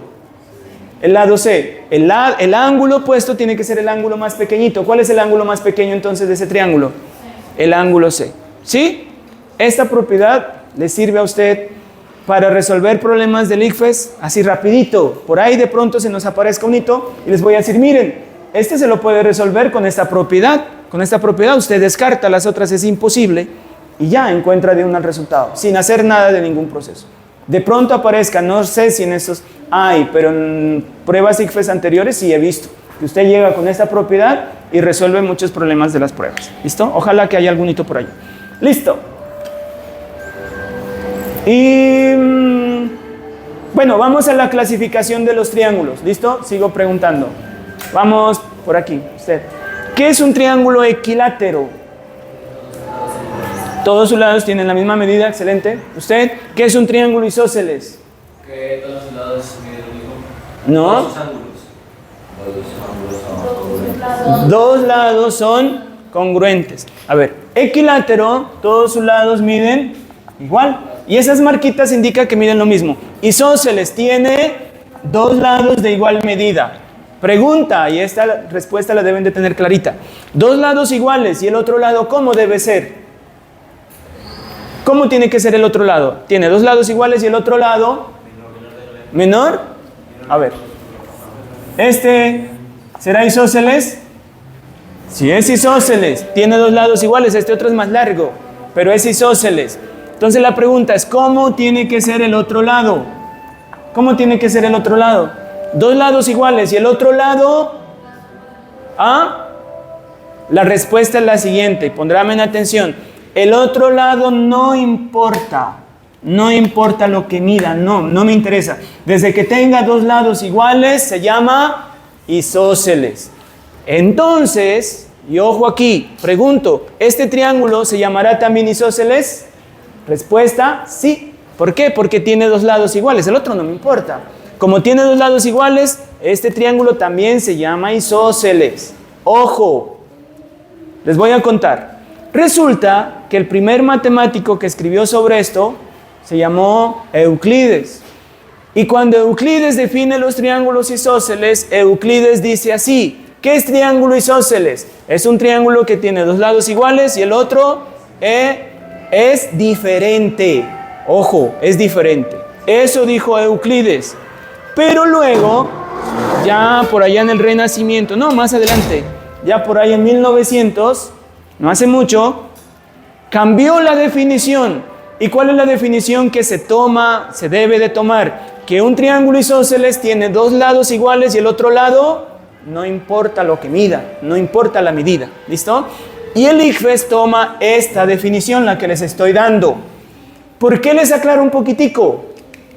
El lado C. El ángulo opuesto tiene que ser el ángulo más pequeñito. ¿Cuál es el ángulo más pequeño entonces de ese triángulo? El ángulo C. ¿Sí? Esta propiedad le sirve a usted para resolver problemas del ICFES así rapidito. Por ahí de pronto se nos aparezca un hito y les voy a decir, miren, este se lo puede resolver con esta propiedad. Con esta propiedad usted descarta, las otras es imposible y ya encuentra de una el resultado, sin hacer nada de ningún proceso. De pronto aparezca, no sé si en estos hay, pero en pruebas ICFES anteriores sí he visto que usted llega con esta propiedad y resuelve muchos problemas de las pruebas. ¿Listo? Ojalá que haya algún hito por ahí. Listo. Y bueno, vamos a la clasificación de los triángulos. ¿Listo? Sigo preguntando. Vamos por aquí, usted. ¿Qué es un triángulo equilátero? Todos sus lados tienen la misma medida, excelente. ¿Usted? ¿Qué es un triángulo isósceles? Que todos los lados miden lo mismo. ¿No? Todos los ángulos. Dos lados son congruentes. A ver, equilátero, todos sus lados miden igual. Y esas marquitas indican que miden lo mismo. Isósceles tiene dos lados de igual medida. Pregunta, y esta respuesta la deben de tener clarita. Dos lados iguales y el otro lado, ¿cómo debe ser? ¿Cómo tiene que ser el otro lado? Tiene dos lados iguales y el otro lado menor. A ver. Este será isósceles. Si es isósceles, tiene dos lados iguales, este otro es más largo, pero es isósceles. Entonces la pregunta es, ¿cómo tiene que ser el otro lado? ¿Cómo tiene que ser el otro lado? Dos lados iguales y el otro lado, ¿ah? La respuesta es la siguiente, pondráme en atención. El otro lado no importa lo que mida, no me interesa. Desde que tenga dos lados iguales se llama isósceles. Entonces, y ojo aquí, pregunto, ¿este triángulo se llamará también isósceles? Respuesta, sí. ¿Por qué? Porque tiene dos lados iguales, el otro no me importa. Como tiene dos lados iguales, este triángulo también se llama isósceles. Ojo, les voy a contar. Resulta que el primer matemático que escribió sobre esto se llamó Euclides. Y cuando Euclides define los triángulos isósceles, Euclides dice así: ¿qué es triángulo isósceles? Es un triángulo que tiene dos lados iguales y el otro es diferente. Ojo, es diferente. Eso dijo Euclides. Pero luego, ya por allá en el Renacimiento, no, más adelante, ya por ahí en 1900, no hace mucho, cambió la definición. ¿Y cuál es la definición que se debe de tomar? Que un triángulo isósceles tiene dos lados iguales y el otro lado no importa lo que mida, no importa la medida. ¿Listo? Y el ICFES toma esta definición, la que les estoy dando. ¿Por qué les aclaro un poquitico?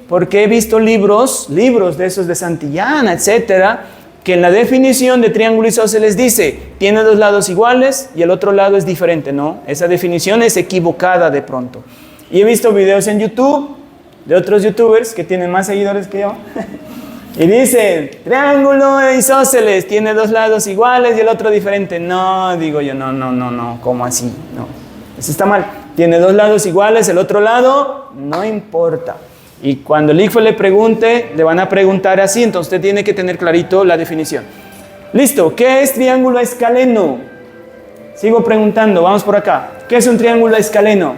Porque he visto libros de esos de Santillana, etcétera, que en la definición de triángulo isósceles dice, tiene dos lados iguales y el otro lado es diferente. No, esa definición es equivocada de pronto. Y he visto videos en YouTube de otros youtubers que tienen más seguidores que yo. Y dicen, triángulo isósceles, tiene dos lados iguales y el otro diferente. No, digo yo, no, ¿cómo así? No, eso está mal. Tiene dos lados iguales, el otro lado no importa. Y cuando el ICFES le pregunte, le van a preguntar así, entonces usted tiene que tener clarito la definición. Listo, ¿qué es triángulo escaleno? Sigo preguntando, vamos por acá. ¿Qué es un triángulo escaleno?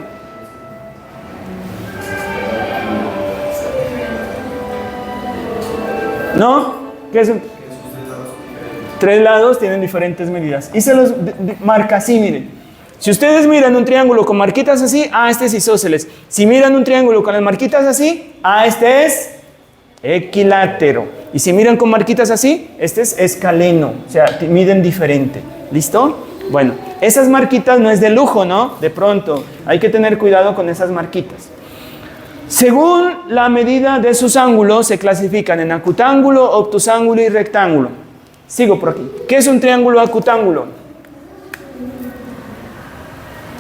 ¿No? ¿Qué es un? Tres lados tienen diferentes medidas. Y se los marca así, miren. Si ustedes miran un triángulo con marquitas así, este es isósceles. Si miran un triángulo con las marquitas así, este es equilátero. Y si miran con marquitas así, este es escaleno. O sea, miden diferente. ¿Listo? Bueno, esas marquitas no es de lujo, ¿no? De pronto, hay que tener cuidado con esas marquitas. Según la medida de sus ángulos, se clasifican en acutángulo, obtusángulo y rectángulo. Sigo por aquí. ¿Qué es un triángulo acutángulo?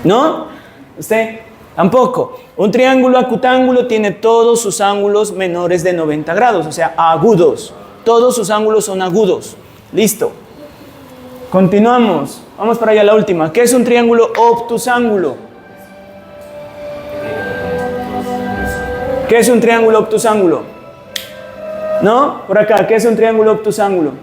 ¿No? ¿Usted? Tampoco. Un triángulo acutángulo tiene todos sus ángulos menores de 90 grados, o sea, agudos. Todos sus ángulos son agudos. Listo. Continuamos. Vamos para allá, la última. ¿Qué es un triángulo obtusángulo? ¿Qué es un triángulo obtusángulo? ¿No? Por acá, ¿qué es un triángulo obtusángulo?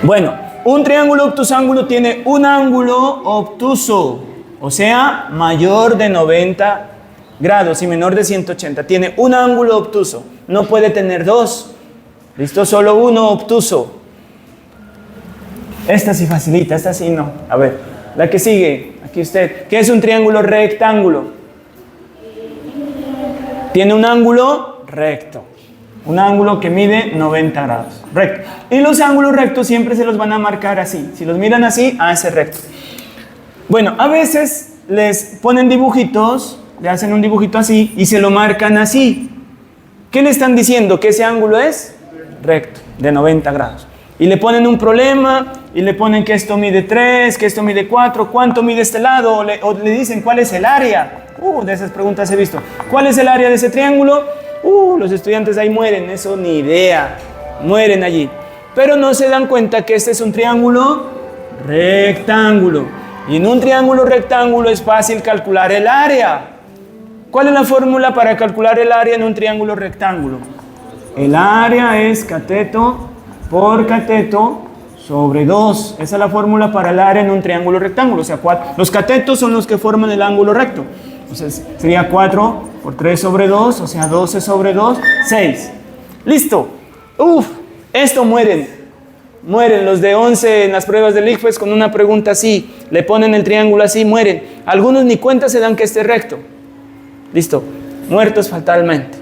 Bueno, un triángulo obtusángulo tiene un ángulo obtuso, o sea, mayor de 90 grados y menor de 180. Tiene un ángulo obtuso, no puede tener dos. ¿Listo? Solo uno obtuso. Esta sí facilita, esta sí no. A ver, la que sigue, aquí usted. ¿Qué es un triángulo rectángulo? Tiene un ángulo recto. Un ángulo que mide 90 grados. Recto. Y los ángulos rectos siempre se los van a marcar así. Si los miran así, ese es recto. Bueno, a veces les ponen dibujitos, le hacen un dibujito así y se lo marcan así. ¿Qué le están diciendo? Que ese ángulo es recto, de 90 grados. Y le ponen un problema y le ponen que esto mide 3, que esto mide 4, ¿cuánto mide este lado? O le dicen cuál es el área. De esas preguntas he visto. ¿Cuál es el área de ese triángulo? Los estudiantes ahí mueren, eso ni idea. Mueren allí. Pero no se dan cuenta que este es un triángulo rectángulo. Y en un triángulo rectángulo es fácil calcular el área. ¿Cuál es la fórmula para calcular el área en un triángulo rectángulo? El área es cateto por cateto sobre 2. Esa es la fórmula para el área en un triángulo rectángulo. O sea, los catetos son los que forman el ángulo recto. Entonces sería 4 por 3 sobre 2, o sea, 12 sobre 2, 6. ¡Listo! ¡Uf! Esto mueren. Mueren los de 11 en las pruebas del ICFES con una pregunta así. Le ponen el triángulo así, mueren. Algunos ni cuenta se dan que esté recto. Listo. Muertos fatalmente.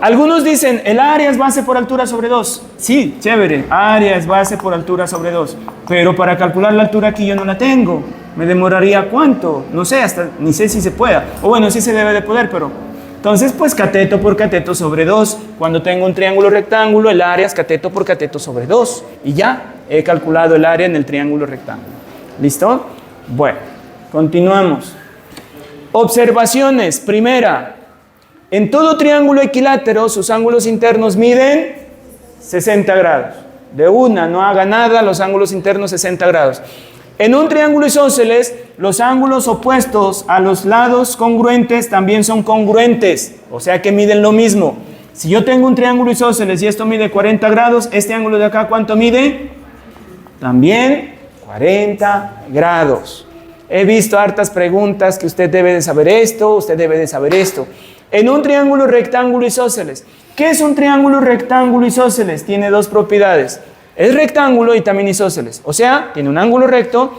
Algunos dicen, el área es base por altura sobre 2. Sí, chévere, área es base por altura sobre 2. Pero para calcular la altura aquí yo no la tengo. ¿Me demoraría cuánto? No sé, hasta ni sé si se pueda. O bueno, sí se debe de poder, pero... Entonces, pues cateto por cateto sobre 2. Cuando tengo un triángulo rectángulo, el área es cateto por cateto sobre 2. Y ya he calculado el área en el triángulo rectángulo. ¿Listo? Bueno, continuamos. Observaciones. Primera. En todo triángulo equilátero, sus ángulos internos miden 60 grados. De una, no haga nada, los ángulos internos 60 grados. En un triángulo isósceles, los ángulos opuestos a los lados congruentes también son congruentes, o sea que miden lo mismo. Si yo tengo un triángulo isósceles y esto mide 40 grados, este ángulo de acá, ¿cuánto mide? También 40 grados. He visto hartas preguntas que usted debe de saber esto, usted debe de saber esto. En un triángulo rectángulo isósceles. ¿Qué es un triángulo rectángulo isósceles? Tiene dos propiedades. Es rectángulo y también isósceles. O sea, tiene un ángulo recto.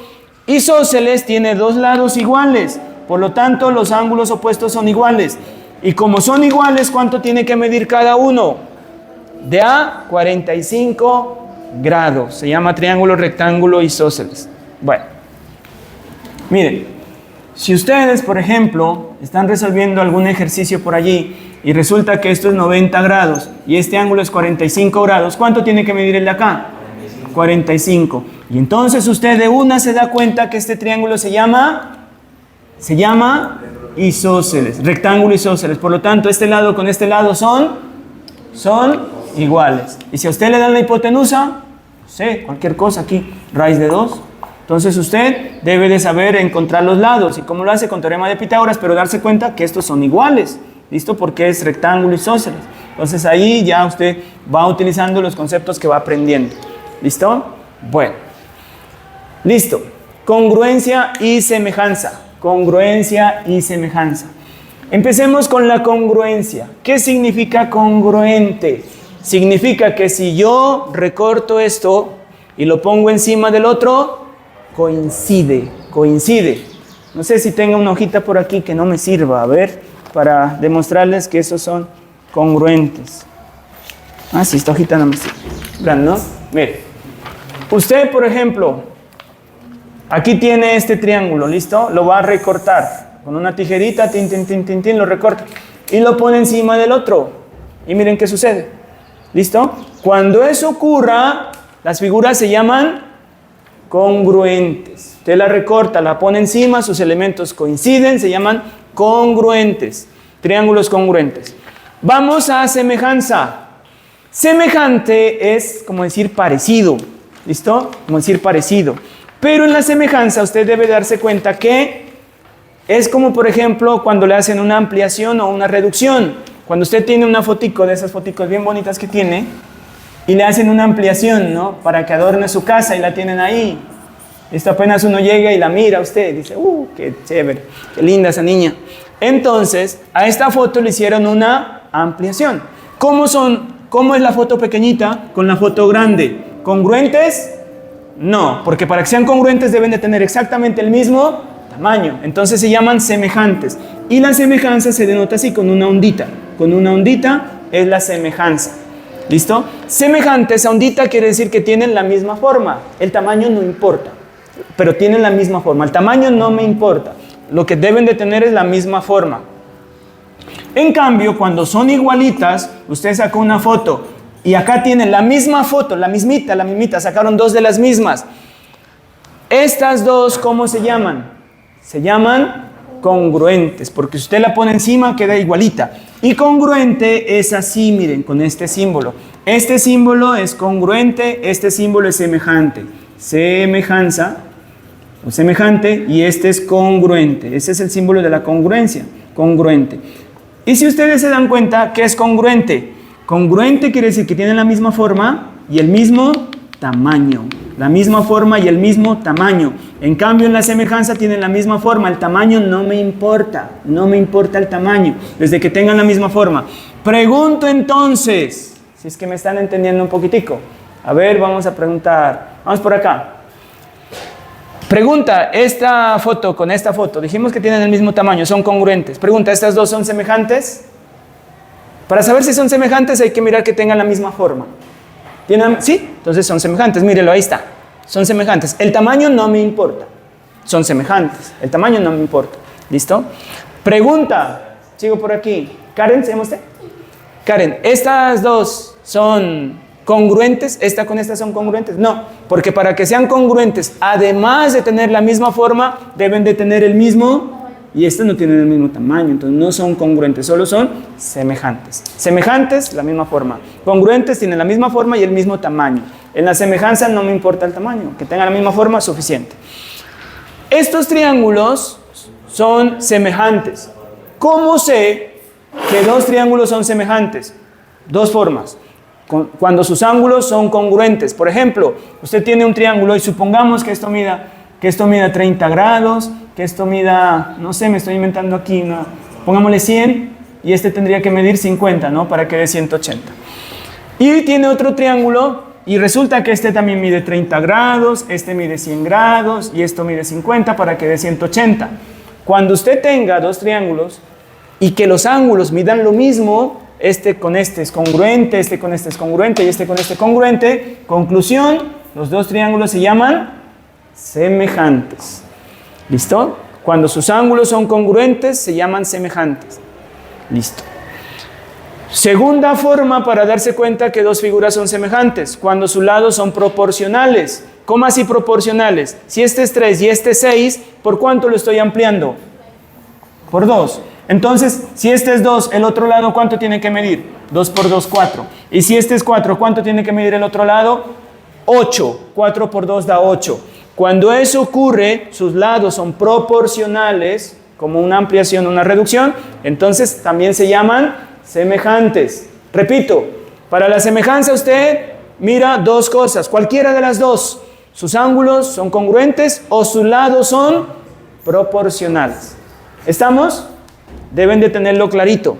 Isósceles tiene dos lados iguales. Por lo tanto, los ángulos opuestos son iguales. Y como son iguales, ¿cuánto tiene que medir cada uno? De a 45 grados. Se llama triángulo rectángulo isósceles. Bueno, miren. Si ustedes, por ejemplo, están resolviendo algún ejercicio por allí y resulta que esto es 90 grados y este ángulo es 45 grados, ¿cuánto tiene que medir el de acá? 45. Y entonces usted de una se da cuenta que este triángulo se llama isósceles, rectángulo isósceles. Por lo tanto, este lado con este lado son iguales. Y si a usted le dan la hipotenusa, no sé, cualquier cosa aquí, raíz de 2. Entonces usted debe de saber encontrar los lados. ¿Y cómo lo hace? Con teorema de Pitágoras, pero darse cuenta que estos son iguales. ¿Listo? Porque es rectángulo isósceles. Entonces ahí ya usted va utilizando los conceptos que va aprendiendo. ¿Listo? Bueno. Listo. Congruencia y semejanza. Congruencia y semejanza. Empecemos con la congruencia. ¿Qué significa congruente? Significa que si yo recorto esto y lo pongo encima del otro, coincide. No sé si tenga una hojita por aquí que no me sirva, a ver, para demostrarles que esos son congruentes. Ah, sí, esta hojita no me sirve. Vean, ¿no? Mire, usted, por ejemplo, aquí tiene este triángulo, ¿listo? Lo va a recortar con una tijerita, lo recorta y lo pone encima del otro. Y miren qué sucede. ¿Listo? Cuando eso ocurra, las figuras se llaman congruentes. Usted la recorta, la pone encima, sus elementos coinciden, se llaman congruentes. Triángulos congruentes. Vamos a semejanza. Semejante es como decir parecido. ¿Listo? Como decir parecido. Pero en la semejanza usted debe darse cuenta que es como, por ejemplo, cuando le hacen una ampliación o una reducción. Cuando usted tiene una fotico de esas foticos bien bonitas que tiene, y le hacen una ampliación, ¿no? Para que adorne su casa y la tienen ahí. Esto apenas uno llega y la mira a usted, dice, qué chévere, qué linda esa niña. Entonces, a esta foto le hicieron una ampliación. ¿Cómo es la foto pequeñita con la foto grande? ¿Congruentes? No, porque para que sean congruentes deben de tener exactamente el mismo tamaño. Entonces se llaman semejantes. Y la semejanza se denota así, con una ondita. Con una ondita es la semejanza. ¿Listo? Semejantes a ondita quiere decir que tienen la misma forma. El tamaño no importa, pero tienen la misma forma. El tamaño no me importa. Lo que deben de tener es la misma forma. En cambio, cuando son igualitas, usted sacó una foto y acá tienen la misma foto, la mismita, sacaron dos de las mismas. Estas dos, ¿cómo se llaman? Se llaman congruentes, porque si usted la pone encima queda igualita. Y congruente es así, miren, con este símbolo. Este símbolo es congruente, este símbolo es semejante. Semejanza o semejante, y este es congruente. Ese es el símbolo de la congruencia, congruente. Y si ustedes se dan cuenta, ¿qué es congruente? Congruente quiere decir que tienen la misma forma, y el mismo tamaño. La misma forma y el mismo tamaño. En cambio, en la semejanza tienen la misma forma. El tamaño no me importa. No me importa el tamaño, desde que tengan la misma forma. Pregunto entonces, si es que me están entendiendo un poquitico. A ver, vamos a preguntar. Vamos por acá. Pregunta, esta foto con esta foto. Dijimos que tienen el mismo tamaño, son congruentes. Pregunta, ¿estas dos son semejantes? Para saber si son semejantes hay que mirar que tengan la misma forma. ¿Sí? Entonces son semejantes. Mírelo, ahí está. Son semejantes. El tamaño no me importa. Son semejantes. El tamaño no me importa. ¿Listo? Pregunta. Sigo por aquí. Karen, ¿se llama usted? Karen, ¿estas dos son congruentes? ¿Esta con esta son congruentes? No, porque para que sean congruentes, además de tener la misma forma, deben de tener el mismo... Y estas no tienen el mismo tamaño, entonces no son congruentes, solo son semejantes. Semejantes, la misma forma. Congruentes, tienen la misma forma y el mismo tamaño. En la semejanza no me importa el tamaño, que tengan la misma forma, suficiente. Estos triángulos son semejantes. ¿Cómo sé que dos triángulos son semejantes? Dos formas. Cuando sus ángulos son congruentes. Por ejemplo, usted tiene un triángulo y supongamos que esto mida 30 grados, que esto mida, no sé, me estoy inventando aquí, ¿no? Pongámosle 100 y este tendría que medir 50, ¿no? Para que dé 180. Y tiene otro triángulo y resulta que este también mide 30 grados, este mide 100 grados y esto mide 50 para que dé 180. Cuando usted tenga dos triángulos y que los ángulos midan lo mismo, este con este es congruente, este con este es congruente y este con este es congruente, conclusión, los dos triángulos se llaman semejantes. ¿Listo? Cuando sus ángulos son congruentes, se llaman semejantes. Listo. Segunda forma para darse cuenta que dos figuras son semejantes, cuando sus lados son proporcionales. ¿Cómo así proporcionales? Si este es 3 y este es 6, ¿por cuánto lo estoy ampliando? Por 2. Entonces, si este es 2, el otro lado, ¿cuánto tiene que medir? 2 por 2, 4. Y si este es 4, ¿cuánto tiene que medir el otro lado? 8. 4 por 2 da 8. Cuando eso ocurre, sus lados son proporcionales, como una ampliación, una reducción, entonces también se llaman semejantes. Repito, para la semejanza usted mira dos cosas, cualquiera de las dos. Sus ángulos son congruentes o sus lados son proporcionales. ¿Estamos? Deben de tenerlo clarito.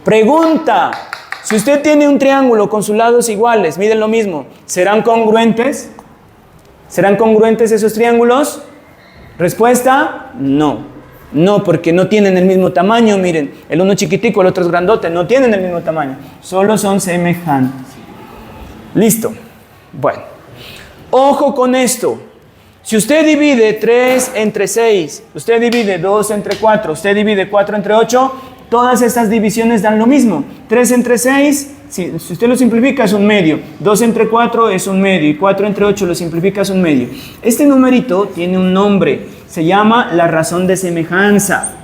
Pregunta, si usted tiene un triángulo con sus lados iguales, miden lo mismo, ¿serán congruentes? ¿Serán congruentes esos triángulos? Respuesta, no. No, porque no tienen el mismo tamaño, miren, el uno chiquitico, el otro es grandote, no tienen el mismo tamaño, solo son semejantes. Listo. Bueno, ojo con esto. Si usted divide 3 entre 6, usted divide 2 entre 4, usted divide 4 entre 8, todas estas divisiones dan lo mismo. 3 entre 6, si usted lo simplifica es un medio. 2 entre 4 es un medio. Y 4 entre 8 lo simplifica es un medio. Este numerito tiene un nombre. Se llama la razón de semejanza.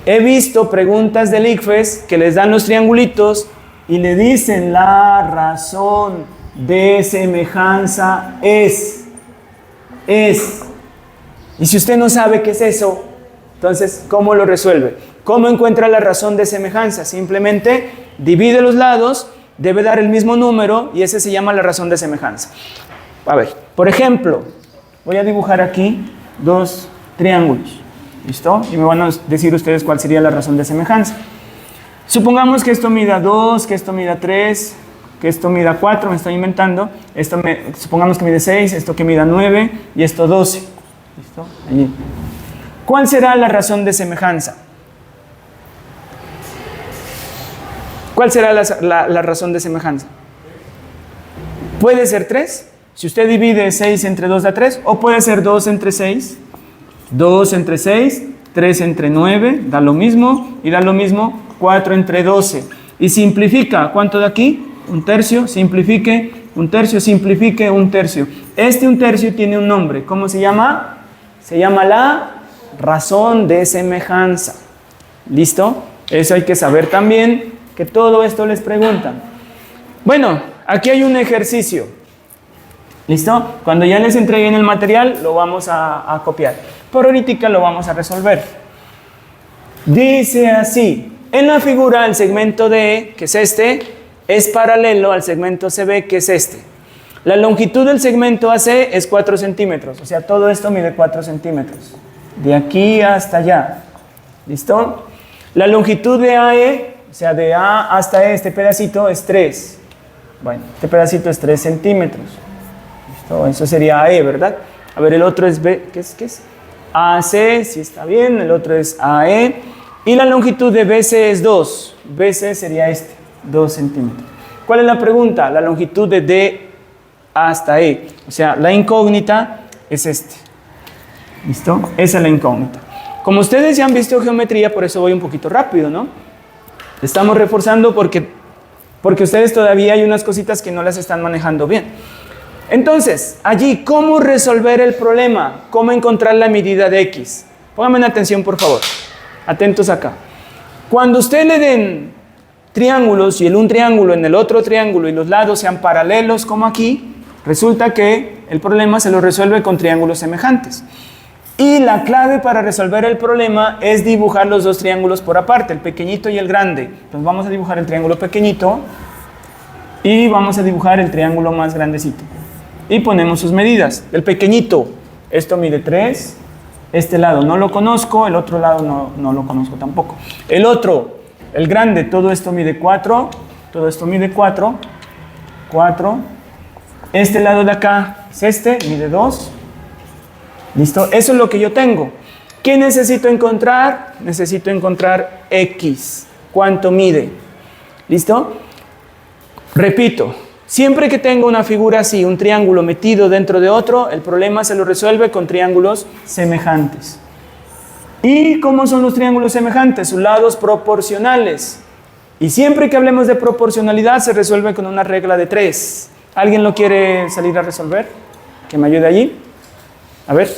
He visto preguntas del ICFES que les dan los triangulitos y le dicen la razón de semejanza es. Y si usted no sabe qué es eso, entonces, ¿cómo lo resuelve? ¿Cómo encuentra la razón de semejanza? Simplemente divide los lados, debe dar el mismo número y ese se llama la razón de semejanza. A ver, por ejemplo, voy a dibujar aquí dos triángulos. ¿Listo? Y me van a decir ustedes cuál sería la razón de semejanza. Supongamos que esto mida 2, que esto mida 3, que esto mida 4, me estoy inventando. Supongamos que mide 6, esto que mida 9 y esto 12. ¿Listo? Allí. ¿Cuál será la razón de semejanza? ¿Cuál será la razón de semejanza? Puede ser 3, si usted divide 6 entre 2 da 3, o puede ser 2 entre 6, 2 entre 6, 3 entre 9, da lo mismo, y da lo mismo 4 entre 12. Y simplifica, ¿cuánto da aquí? Un tercio, simplifique, un tercio, simplifique, un tercio. Este un tercio tiene un nombre, ¿cómo se llama? Se llama la razón de semejanza. ¿Listo? Eso hay que saber también, que todo esto les preguntan. Bueno, aquí hay un ejercicio. ¿Listo? Cuando ya les entreguen el material, lo vamos a copiar. Por ahorita lo vamos a resolver. Dice así. En la figura, el segmento D, que es este, es paralelo al segmento CB, que es este. La longitud del segmento AC es 4 centímetros, o sea, todo esto mide 4 centímetros, de aquí hasta allá. ¿Listo? La longitud de AE, o sea, de A hasta E, este pedacito es 3. Bueno, este pedacito es 3 centímetros. ¿Listo? Eso sería AE, ¿verdad? A ver, el otro es B, ¿qué es? AC, si está bien, el otro es AE. Y la longitud de BC es 2. BC sería este, 2 centímetros. ¿Cuál es la pregunta? La longitud de D hasta E. O sea, la incógnita es este. ¿Listo? Esa es la incógnita. Como ustedes ya han visto geometría, por eso voy un poquito rápido, ¿no? Estamos reforzando porque ustedes todavía hay unas cositas que no las están manejando bien. Entonces, allí, ¿cómo resolver el problema? ¿Cómo encontrar la medida de X? Pónganme atención, por favor. Atentos acá. Cuando usted le den triángulos y un triángulo en el otro triángulo y los lados sean paralelos como aquí, resulta que el problema se lo resuelve con triángulos semejantes. Y la clave para resolver el problema es dibujar los dos triángulos por aparte, el pequeñito y el grande. Entonces vamos a dibujar el triángulo pequeñito y vamos a dibujar el triángulo más grandecito. Y ponemos sus medidas. El pequeñito, esto mide 3, este lado no lo conozco, el otro lado no lo conozco tampoco. El otro, el grande, todo esto mide 4, todo esto mide 4, 4. Este lado de acá es este, mide 2. ¿Listo? Eso es lo que yo tengo. ¿Qué necesito encontrar? Necesito encontrar X. ¿Cuánto mide? ¿Listo? Repito, siempre que tengo una figura así, un triángulo metido dentro de otro, el problema se lo resuelve con triángulos semejantes. ¿Y cómo son los triángulos semejantes? Sus lados proporcionales. Y siempre que hablemos de proporcionalidad se resuelve con una regla de 3. ¿Alguien lo quiere salir a resolver? ¿Que me ayude allí? A ver.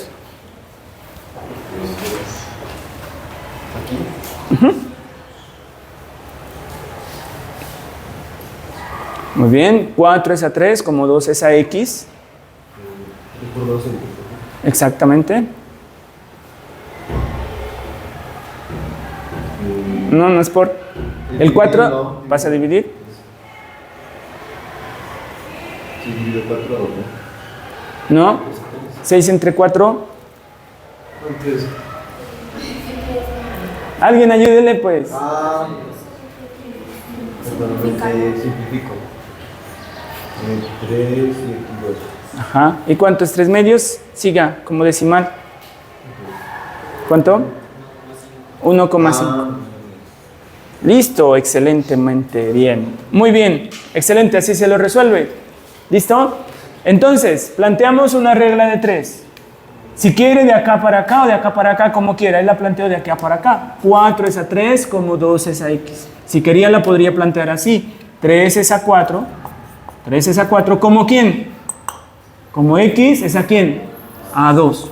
Muy bien. 4 es a 3, como 2 es a X. Exactamente. No es por... El 4 vas a dividir. No. 6 entre 4. Alguien ayúdele, pues. Simplifico. 3 y 2. Ajá. ¿Y cuánto es 3 medios? Siga, como decimal. ¿Cuánto? 1,5. Listo, excelentemente bien. Muy bien, excelente, así se lo resuelve. ¿Listo? Entonces, planteamos una regla de 3. Si quiere de acá para acá o de acá para acá, como quiera, él la planteo de acá para acá. 4 es a 3, como 2 es a X. Si quería, la podría plantear así. 3 es a 4. 3 es a 4, ¿como quién? Como X es a quién? A 2.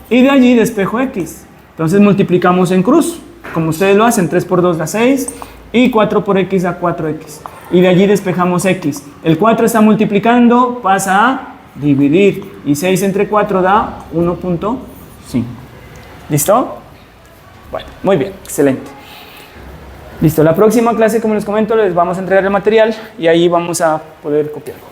Y de allí despejo X. Entonces multiplicamos en cruz, como ustedes lo hacen. 3 por 2 da 6 y 4 por X da 4X. Y de allí despejamos X. El 4 está multiplicando, pasa a dividir. Y 6 entre 4 da 1.5. ¿Listo? Bueno, muy bien, excelente. Listo, la próxima clase, como les comento, les vamos a entregar el material y ahí vamos a poder copiarlo.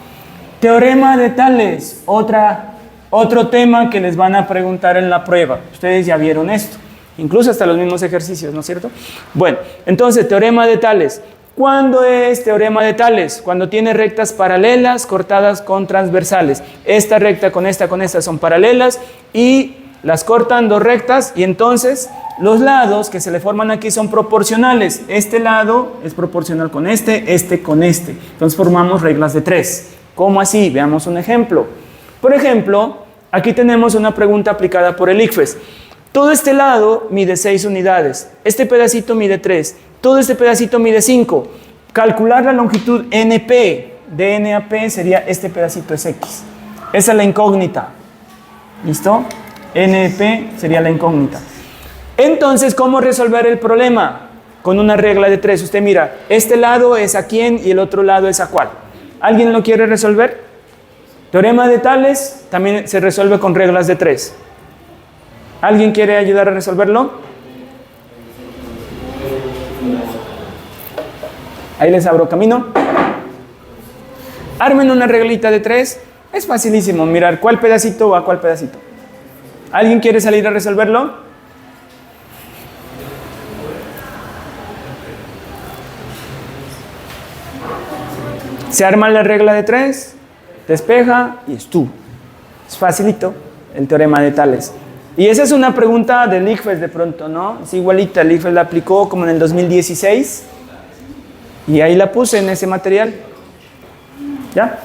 Teorema de Tales, otro tema que les van a preguntar en la prueba. Ustedes ya vieron esto, incluso hasta los mismos ejercicios, ¿no es cierto? Bueno, entonces, teorema de Tales. ¿Cuándo es teorema de Tales? Cuando tiene rectas paralelas cortadas con transversales. Esta recta con esta son paralelas y las cortan dos rectas y entonces los lados que se le forman aquí son proporcionales. Este lado es proporcional con este con este. Entonces formamos reglas de 3. ¿Cómo así? Veamos un ejemplo. Por ejemplo, aquí tenemos una pregunta aplicada por el ICFES. Todo este lado mide 6 unidades. Este pedacito mide 3. Todo este pedacito mide 5. Calcular la longitud NP de NAP sería este pedacito es X. Esa es la incógnita. ¿Listo? NP sería la incógnita. Entonces, ¿cómo resolver el problema? Con una regla de 3. Usted mira, este lado es a quién y el otro lado es a cuál. ¿Alguien lo quiere resolver? Teorema de Tales también se resuelve con reglas de 3. ¿Alguien quiere ayudar a resolverlo? Ahí les abro camino. Armen una reglita de 3. Es facilísimo mirar cuál pedacito va a cuál pedacito. ¿Alguien quiere salir a resolverlo? Se arma la regla de 3, despeja y es tú. Es facilito el teorema de Tales. Y esa es una pregunta del ICFES de pronto, ¿no? Es igualita, el ICFES la aplicó como en el 2016 y ahí la puse en ese material. ¿Ya?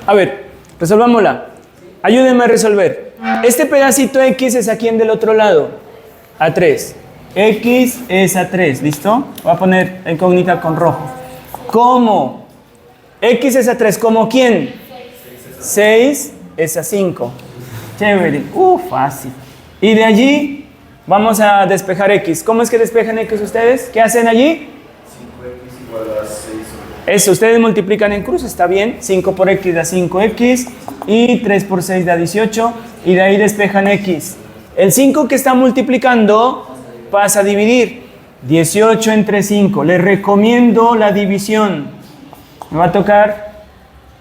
A ver, resolvámosla. Ayúdenme a resolver. Este pedacito X es a quién del otro lado. A 3. X es a 3, ¿listo? Voy a poner la incógnita con rojo. ¿Cómo? X es a 3, ¿cómo quién? 6 es a 5. Chévere. Fácil. Y de allí vamos a despejar X. ¿Cómo es que despejan X ustedes? ¿Qué hacen allí? 5x igual a 6. Eso, ustedes multiplican en cruz, está bien. 5 por X da 5X y 3 por 6 da 18 y de ahí despejan X. El 5 que está multiplicando pasa a dividir. 18 entre 5. Les recomiendo la división. Me va a tocar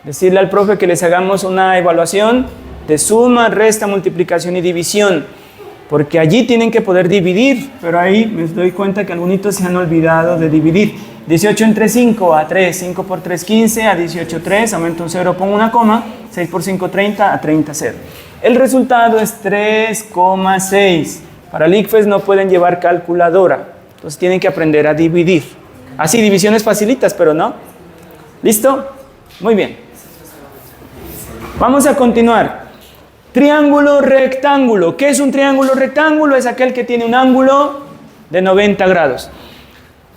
decirle al profe que les hagamos una evaluación de suma, resta, multiplicación y división. Porque allí tienen que poder dividir, pero ahí me doy cuenta que algunos se han olvidado de dividir. 18 entre 5 a 3, 5 por 3, 15, a 18, 3, aumento un 0, pongo una coma, 6 por 5, 30, a 30, 0. El resultado es 3,6. Para el ICFES no pueden llevar calculadora, entonces tienen que aprender a dividir. Así, divisiones facilitas, pero no. ¿Listo? Muy bien. Vamos a continuar. Triángulo rectángulo. ¿Qué es un triángulo rectángulo? Es aquel que tiene un ángulo de 90 grados.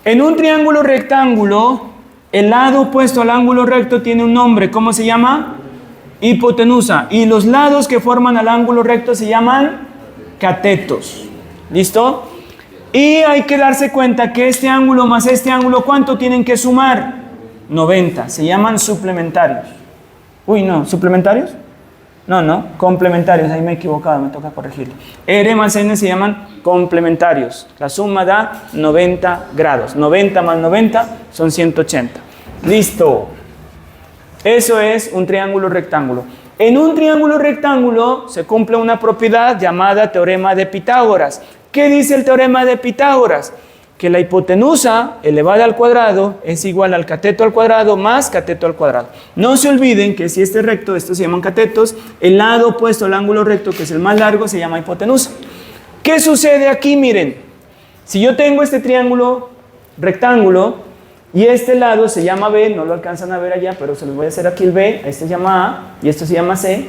En un triángulo rectángulo, el lado opuesto al ángulo recto tiene un nombre. ¿Cómo se llama? Hipotenusa. Y los lados que forman al ángulo recto se llaman catetos. ¿Listo? Y hay que darse cuenta que este ángulo más este ángulo, ¿cuánto tienen que sumar? 90. Se llaman suplementarios. Uy, no, ¿suplementarios? No, complementarios, ahí me he equivocado, me toca corregirlo. R más N se llaman complementarios. La suma da 90 grados. 90 más 90 son 180. Listo. Eso es un triángulo rectángulo. En un triángulo rectángulo se cumple una propiedad llamada teorema de Pitágoras. ¿Qué dice el teorema de Pitágoras? Que la hipotenusa elevada al cuadrado es igual al cateto al cuadrado más cateto al cuadrado. No se olviden que si este es recto, estos se llaman catetos, el lado opuesto al ángulo recto, que es el más largo, se llama hipotenusa. ¿Qué sucede aquí? Miren, si yo tengo este triángulo rectángulo y este lado se llama B, no lo alcanzan a ver allá, pero se los voy a hacer aquí el B, este se llama A y esto se llama C,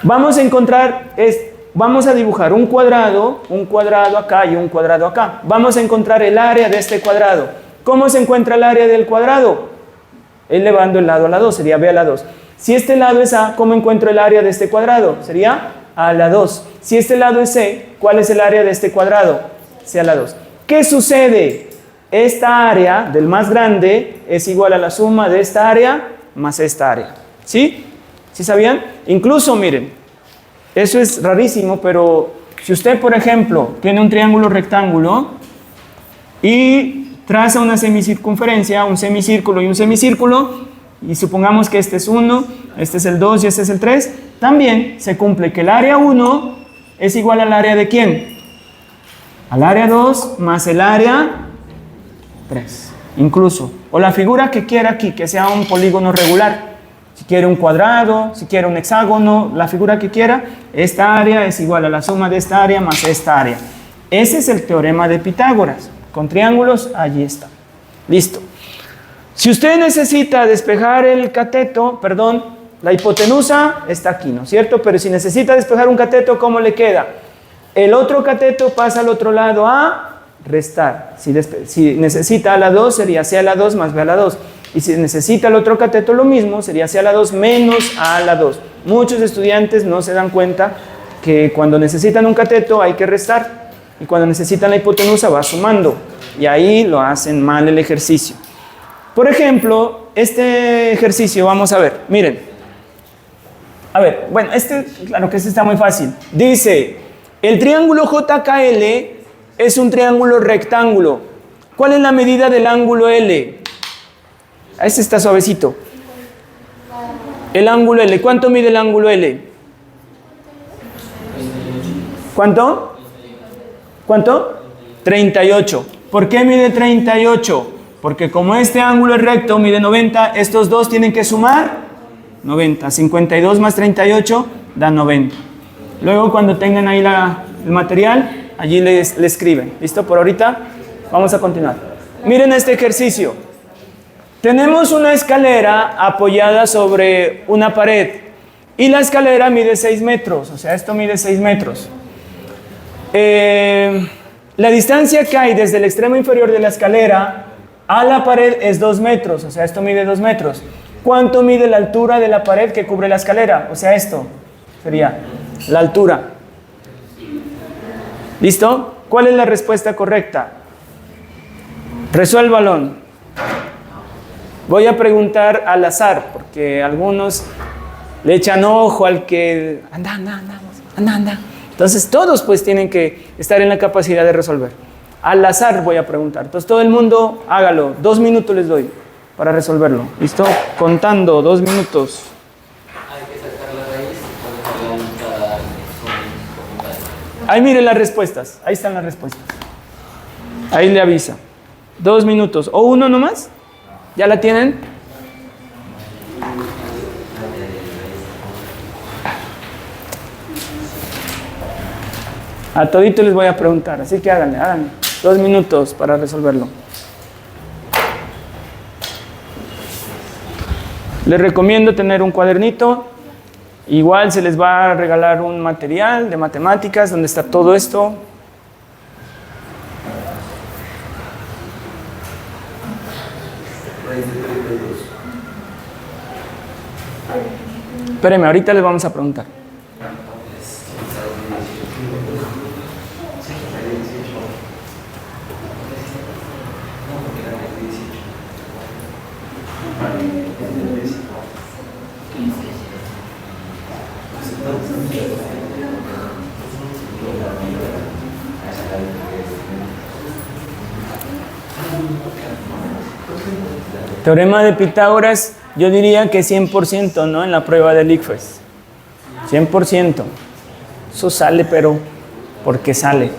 vamos a encontrar vamos a dibujar un cuadrado acá y un cuadrado acá. Vamos a encontrar el área de este cuadrado. ¿Cómo se encuentra el área del cuadrado? Elevando el lado a la 2, sería B a la 2. Si este lado es A, ¿cómo encuentro el área de este cuadrado? Sería A a la 2. Si este lado es C, ¿cuál es el área de este cuadrado? C a la 2. ¿Qué sucede? Esta área del más grande es igual a la suma de esta área más esta área. ¿Sí? ¿Sí sabían? Incluso, miren, eso es rarísimo, pero si usted, por ejemplo, tiene un triángulo rectángulo y traza una semicircunferencia, un semicírculo y un semicírculo, y supongamos que este es 1, este es el 2 y este es el 3, también se cumple que el área 1 es igual al área de ¿quién? Al área 2 más el área 3, incluso. O la figura que quiera aquí, que sea un polígono regular. Si quiere un cuadrado, si quiere un hexágono, la figura que quiera, esta área es igual a la suma de esta área más esta área. Ese es el teorema de Pitágoras. Con triángulos, allí está. Listo. Si usted necesita despejar el cateto, la hipotenusa está aquí, ¿no es cierto? Pero si necesita despejar un cateto, ¿cómo le queda? El otro cateto pasa al otro lado a restar. Si necesita a la 2, sería C a la 2 más B a la 2. Y si necesita el otro cateto, lo mismo, sería C a la 2 menos A a la 2. Muchos estudiantes no se dan cuenta que cuando necesitan un cateto hay que restar. Y cuando necesitan la hipotenusa va sumando. Y ahí lo hacen mal el ejercicio. Por ejemplo, este ejercicio, vamos a ver, miren. A ver, bueno, claro que este está muy fácil. Dice, El triángulo JKL es un triángulo rectángulo. ¿Cuál es la medida del ángulo L? Este está suavecito. El ángulo L. ¿Cuánto mide el ángulo L? ¿Cuánto? ¿Cuánto? 38. ¿Por qué mide 38? Porque como este ángulo es recto, mide 90, estos dos tienen que sumar 90. 52 más 38 da 90. Luego cuando tengan ahí el material, allí le escriben. ¿Listo? Por ahorita vamos a continuar. Miren este ejercicio. Tenemos una escalera apoyada sobre una pared y la escalera mide 6 metros, o sea, esto mide 6 metros. La distancia que hay desde el extremo inferior de la escalera a la pared es 2 metros, o sea, esto mide 2 metros. ¿Cuánto mide la altura de la pared que cubre la escalera? O sea, esto sería la altura. ¿Listo? ¿Cuál es la respuesta correcta? Resuélvalo. Voy a preguntar al azar, porque algunos le echan ojo al que anda. Entonces todos pues tienen que estar en la capacidad de resolver. Al azar voy a preguntar. Entonces todo el mundo hágalo. 2 minutos les doy para resolverlo. ¿Listo? Contando, 2 minutos. Hay que sacar la raíz o dejarla untada con. Ahí miren las respuestas. Ahí están las respuestas. Ahí le avisa. 2 minutos. ¿O uno nomás? ¿Ya la tienen? A todito les voy a preguntar, así que háganle. 2 minutos para resolverlo. Les recomiendo tener un cuadernito. Igual se les va a regalar un material de matemáticas donde está todo esto. Espérenme, ahorita les vamos a preguntar. Teorema de Pitágoras, yo diría que 100%, ¿no? En la prueba del ICFES. 100%. Eso sale, pero porque sale.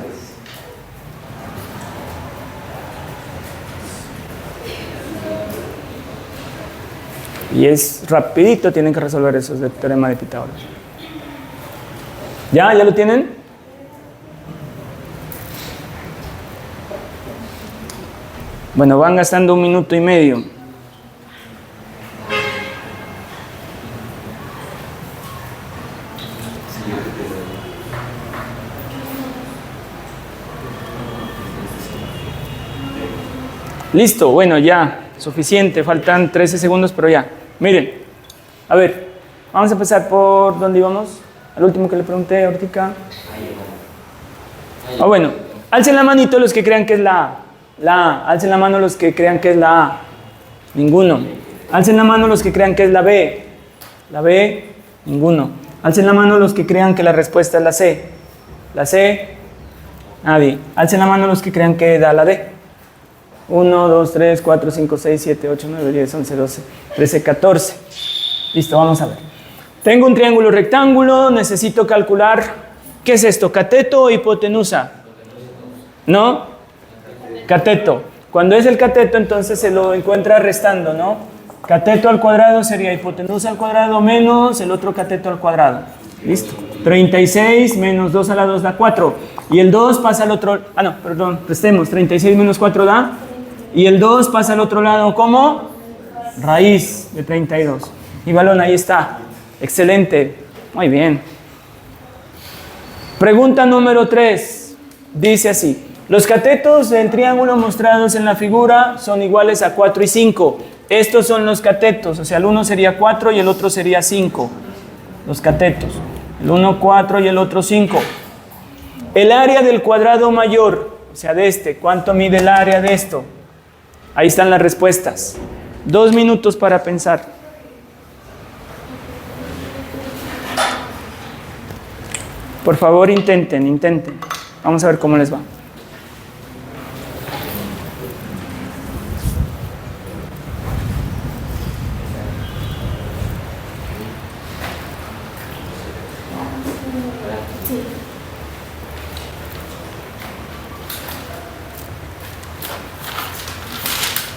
Y es rapidito, tienen que resolver esos de teorema de Pitágoras. ¿Ya? ¿Ya lo tienen? Bueno, van gastando 1 minuto y medio. Listo, bueno, ya, suficiente, faltan 13 segundos, pero ya. Miren, a ver, vamos a empezar por ¿dónde íbamos? Al último que le pregunté ahorita. Bueno, alcen la manito los que crean que es la A. La A, alcen la mano los que crean que es la A. Ninguno. Alcen la mano los que crean que es la B. La B, ninguno. Alcen la mano los que crean que la respuesta es la C. La C, nadie. Alcen la mano los que crean que da la D. 1, 2, 3, 4, 5, 6, 7, 8, 9, 10, 11, 12, 13, 14. Listo, vamos a ver. Tengo un triángulo rectángulo, necesito calcular, ¿qué es esto? ¿Cateto o hipotenusa? ¿No? Cateto. Cuando es el cateto, entonces se lo encuentra restando, ¿no? Cateto al cuadrado sería hipotenusa al cuadrado menos el otro cateto al cuadrado. Listo. 36 menos 2 a la 2 da 4. Y el 2 pasa al otro... restemos. 36 menos 4 da... Y el 2 pasa al otro lado como raíz de 32. Y balón, ahí está. Excelente. Muy bien. Pregunta número 3. Dice así. Los catetos del triángulo mostrados en la figura son iguales a 4 y 5. Estos son los catetos. O sea, el uno sería 4 y el otro sería 5. Los catetos. El uno 4 y el otro 5. El área del cuadrado mayor, o sea, de este. ¿Cuánto mide el área de esto? Ahí están las respuestas. 2 minutos para pensar. Por favor, intenten. Vamos a ver cómo les va.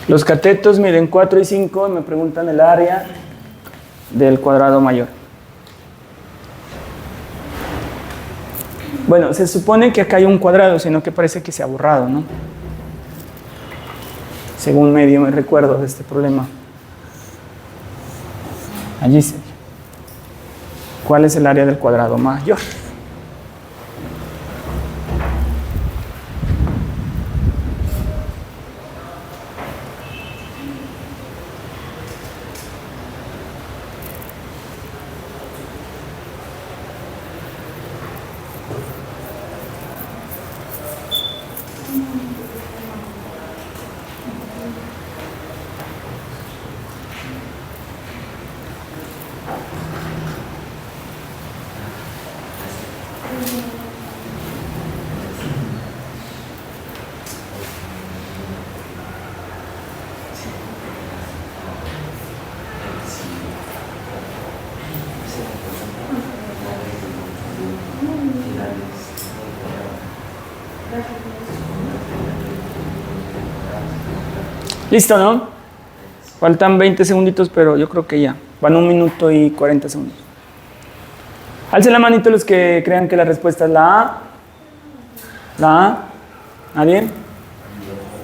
Los catetos miden 4 y 5 y me preguntan el área del cuadrado mayor. Bueno, se supone que acá hay un cuadrado, sino que parece que se ha borrado, ¿no? Según medio me recuerdo de este problema. Allí se. ¿Cuál es el área del cuadrado mayor? Listo, ¿no? Faltan 20 segunditos, pero yo creo que ya. Van 1 minuto y 40 segundos. Alcen la manito los que crean que la respuesta es la A. ¿La A? ¿Nadie?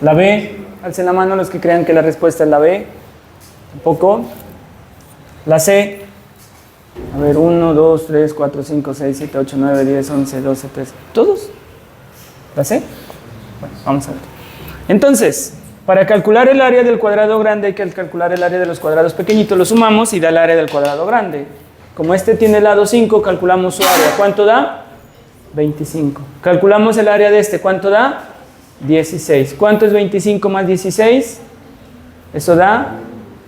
¿La B? Alcen la mano los que crean que la respuesta es la B. ¿Tampoco? ¿La C? A ver, 1, 2, 3, 4, 5, 6, 7, 8, 9, 10, 11, 12, 13. ¿Todos? ¿La C? Bueno, vamos a ver. Entonces, para calcular el área del cuadrado grande hay que calcular el área de los cuadrados pequeñitos, lo sumamos y da el área del cuadrado grande. Como este tiene el lado 5, calculamos su área. ¿Cuánto da? 25. Calculamos el área de este. ¿Cuánto da? 16. ¿Cuánto es 25 más 16? Eso da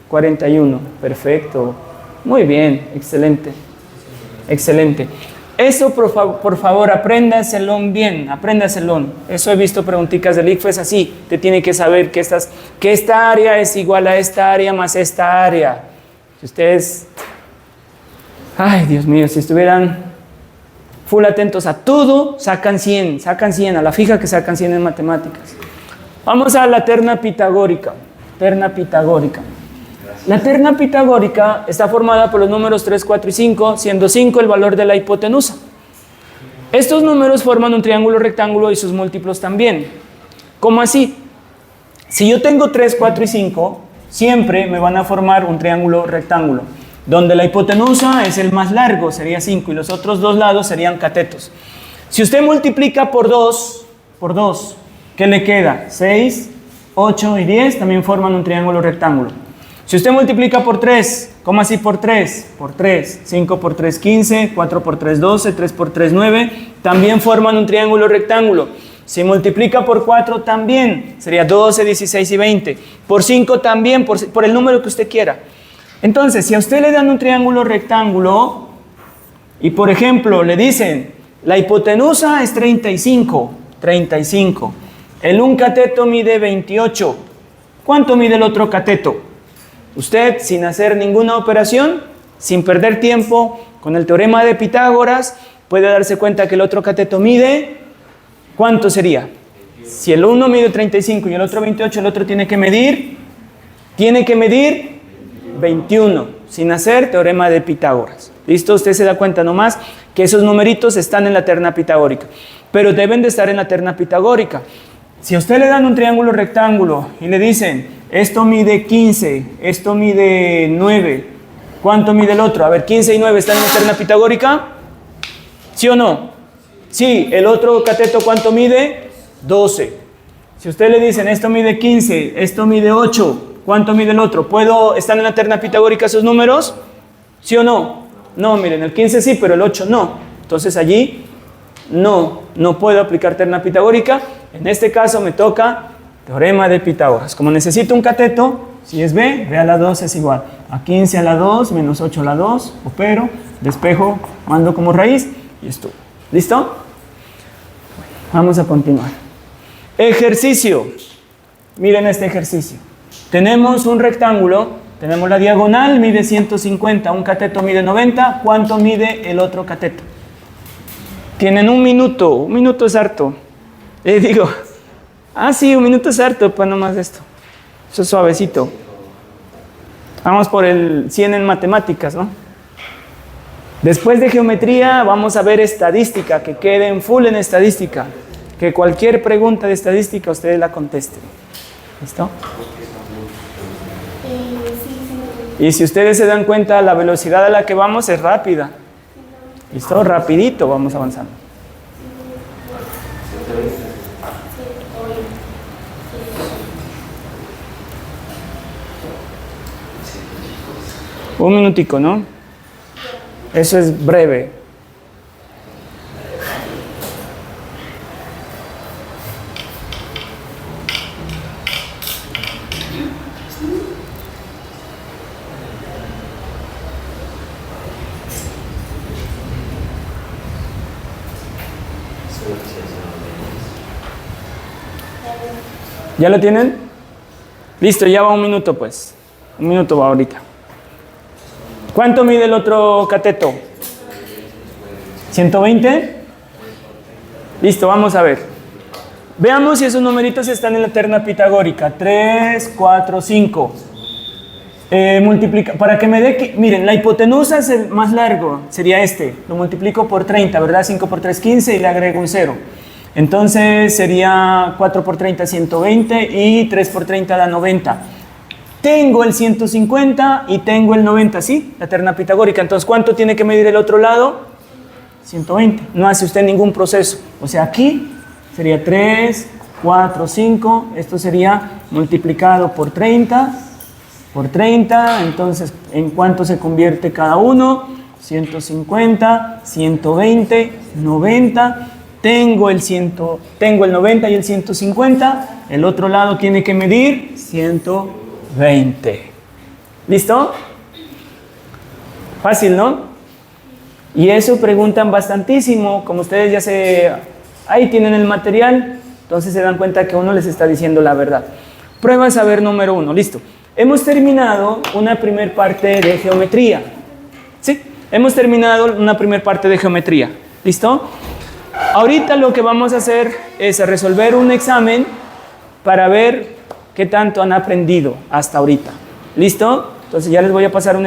41. Perfecto. Muy bien. Excelente. Excelente. Eso, por favor, apréndaselo bien, apréndaselo. Eso he visto preguntitas del ICFES así. Te tiene que saber que esta área es igual a esta área más esta área. Si ustedes, ay Dios mío, si estuvieran full atentos a todo, sacan 100, a la fija que sacan 100 en matemáticas. Vamos a la terna pitagórica. Terna pitagórica. La terna pitagórica está formada por los números 3, 4 y 5, siendo 5 el valor de la hipotenusa. Estos números forman un triángulo rectángulo y sus múltiplos también. ¿Cómo así? Si yo tengo 3, 4 y 5, siempre me van a formar un triángulo rectángulo, donde la hipotenusa es el más largo, sería 5, y los otros dos lados serían catetos. Si usted multiplica por 2, ¿qué le queda? 6, 8 y 10 también forman un triángulo rectángulo. Si usted multiplica por 3, ¿cómo así por 3? Por 3, 5 por 3, 15, 4 por 3, 12, 3 por 3, 9, también forman un triángulo rectángulo. Si multiplica por 4 también, sería 12, 16 y 20. Por 5 también, por el número que usted quiera. Entonces, si a usted le dan un triángulo rectángulo y, por ejemplo, le dicen, la hipotenusa es 35, el un cateto mide 28, ¿cuánto mide el otro cateto? Usted, sin hacer ninguna operación, sin perder tiempo, con el teorema de Pitágoras, puede darse cuenta que el otro cateto mide, ¿cuánto sería? Si el uno mide 35 y el otro 28, el otro tiene que medir 21, sin hacer teorema de Pitágoras. ¿Listo? Usted se da cuenta nomás que esos numeritos están en la terna pitagórica, pero deben de estar en la terna pitagórica. Si a usted le dan un triángulo rectángulo y le dicen, esto mide 15, esto mide 9, ¿cuánto mide el otro? A ver, 15 y 9 están en la terna pitagórica, ¿sí o no? Sí, el otro cateto, ¿cuánto mide? 12. Si a usted le dicen, esto mide 15, esto mide 8, ¿cuánto mide el otro? ¿Están en la terna pitagórica esos números? ¿Sí o no? No, miren, el 15 sí, pero el 8 no. Entonces allí no puedo aplicar terna pitagórica. En este caso me toca teorema de Pitágoras. Como necesito un cateto, si es B a la 2 es igual a 15 a la 2 menos 8 a la 2, opero, despejo, mando como raíz y esto. ¿Listo? Vamos a continuar. Ejercicio. Miren este ejercicio. Tenemos un rectángulo, tenemos la diagonal, mide 150, un cateto mide 90. ¿Cuánto mide el otro cateto? Tienen un minuto es harto. Sí, un minuto es harto, pues nomás esto. Eso es suavecito. Vamos por el 100 en matemáticas, ¿no? Después de geometría vamos a ver estadística, que queden full en estadística. Que cualquier pregunta de estadística ustedes la contesten. ¿Listo? Y si ustedes se dan cuenta, la velocidad a la que vamos es rápida. ¿Listo? Rapidito vamos avanzando. Un minutico, ¿no? Eso es breve. ¿Ya lo tienen? Listo, ya va un minuto pues. Un minuto va ahorita. ¿Cuánto mide el otro cateto? ¿120? Listo, vamos a ver. Veamos si esos numeritos están en la terna pitagórica. 3, 4, 5. Multiplica, para que me dé, miren, la hipotenusa es el más largo, sería este. Lo multiplico por 30, ¿verdad? 5 por 3, 15 y le agrego un 0. Entonces sería 4 por 30, 120 y 3 por 30 da 90. Tengo el 150 y tengo el 90, ¿sí? La terna pitagórica. Entonces, ¿cuánto tiene que medir el otro lado? 120. No hace usted ningún proceso. O sea, aquí sería 3, 4, 5. Esto sería multiplicado por 30. Por 30. Entonces, ¿en cuánto se convierte cada uno? 150, 120, 90. Tengo el 90 y el 150. El otro lado tiene que medir 120. ¿Listo? Fácil, ¿no? Y eso preguntan bastantísimo. Como ustedes ahí tienen el material, entonces se dan cuenta que uno les está diciendo la verdad. Prueba saber número 1. Listo. Hemos terminado una primer parte de geometría. ¿Sí? Hemos terminado una primer parte de geometría. ¿Listo? Ahorita lo que vamos a hacer es resolver un examen para ver qué tanto han aprendido hasta ahorita. ¿Listo? Entonces ya les voy a pasar un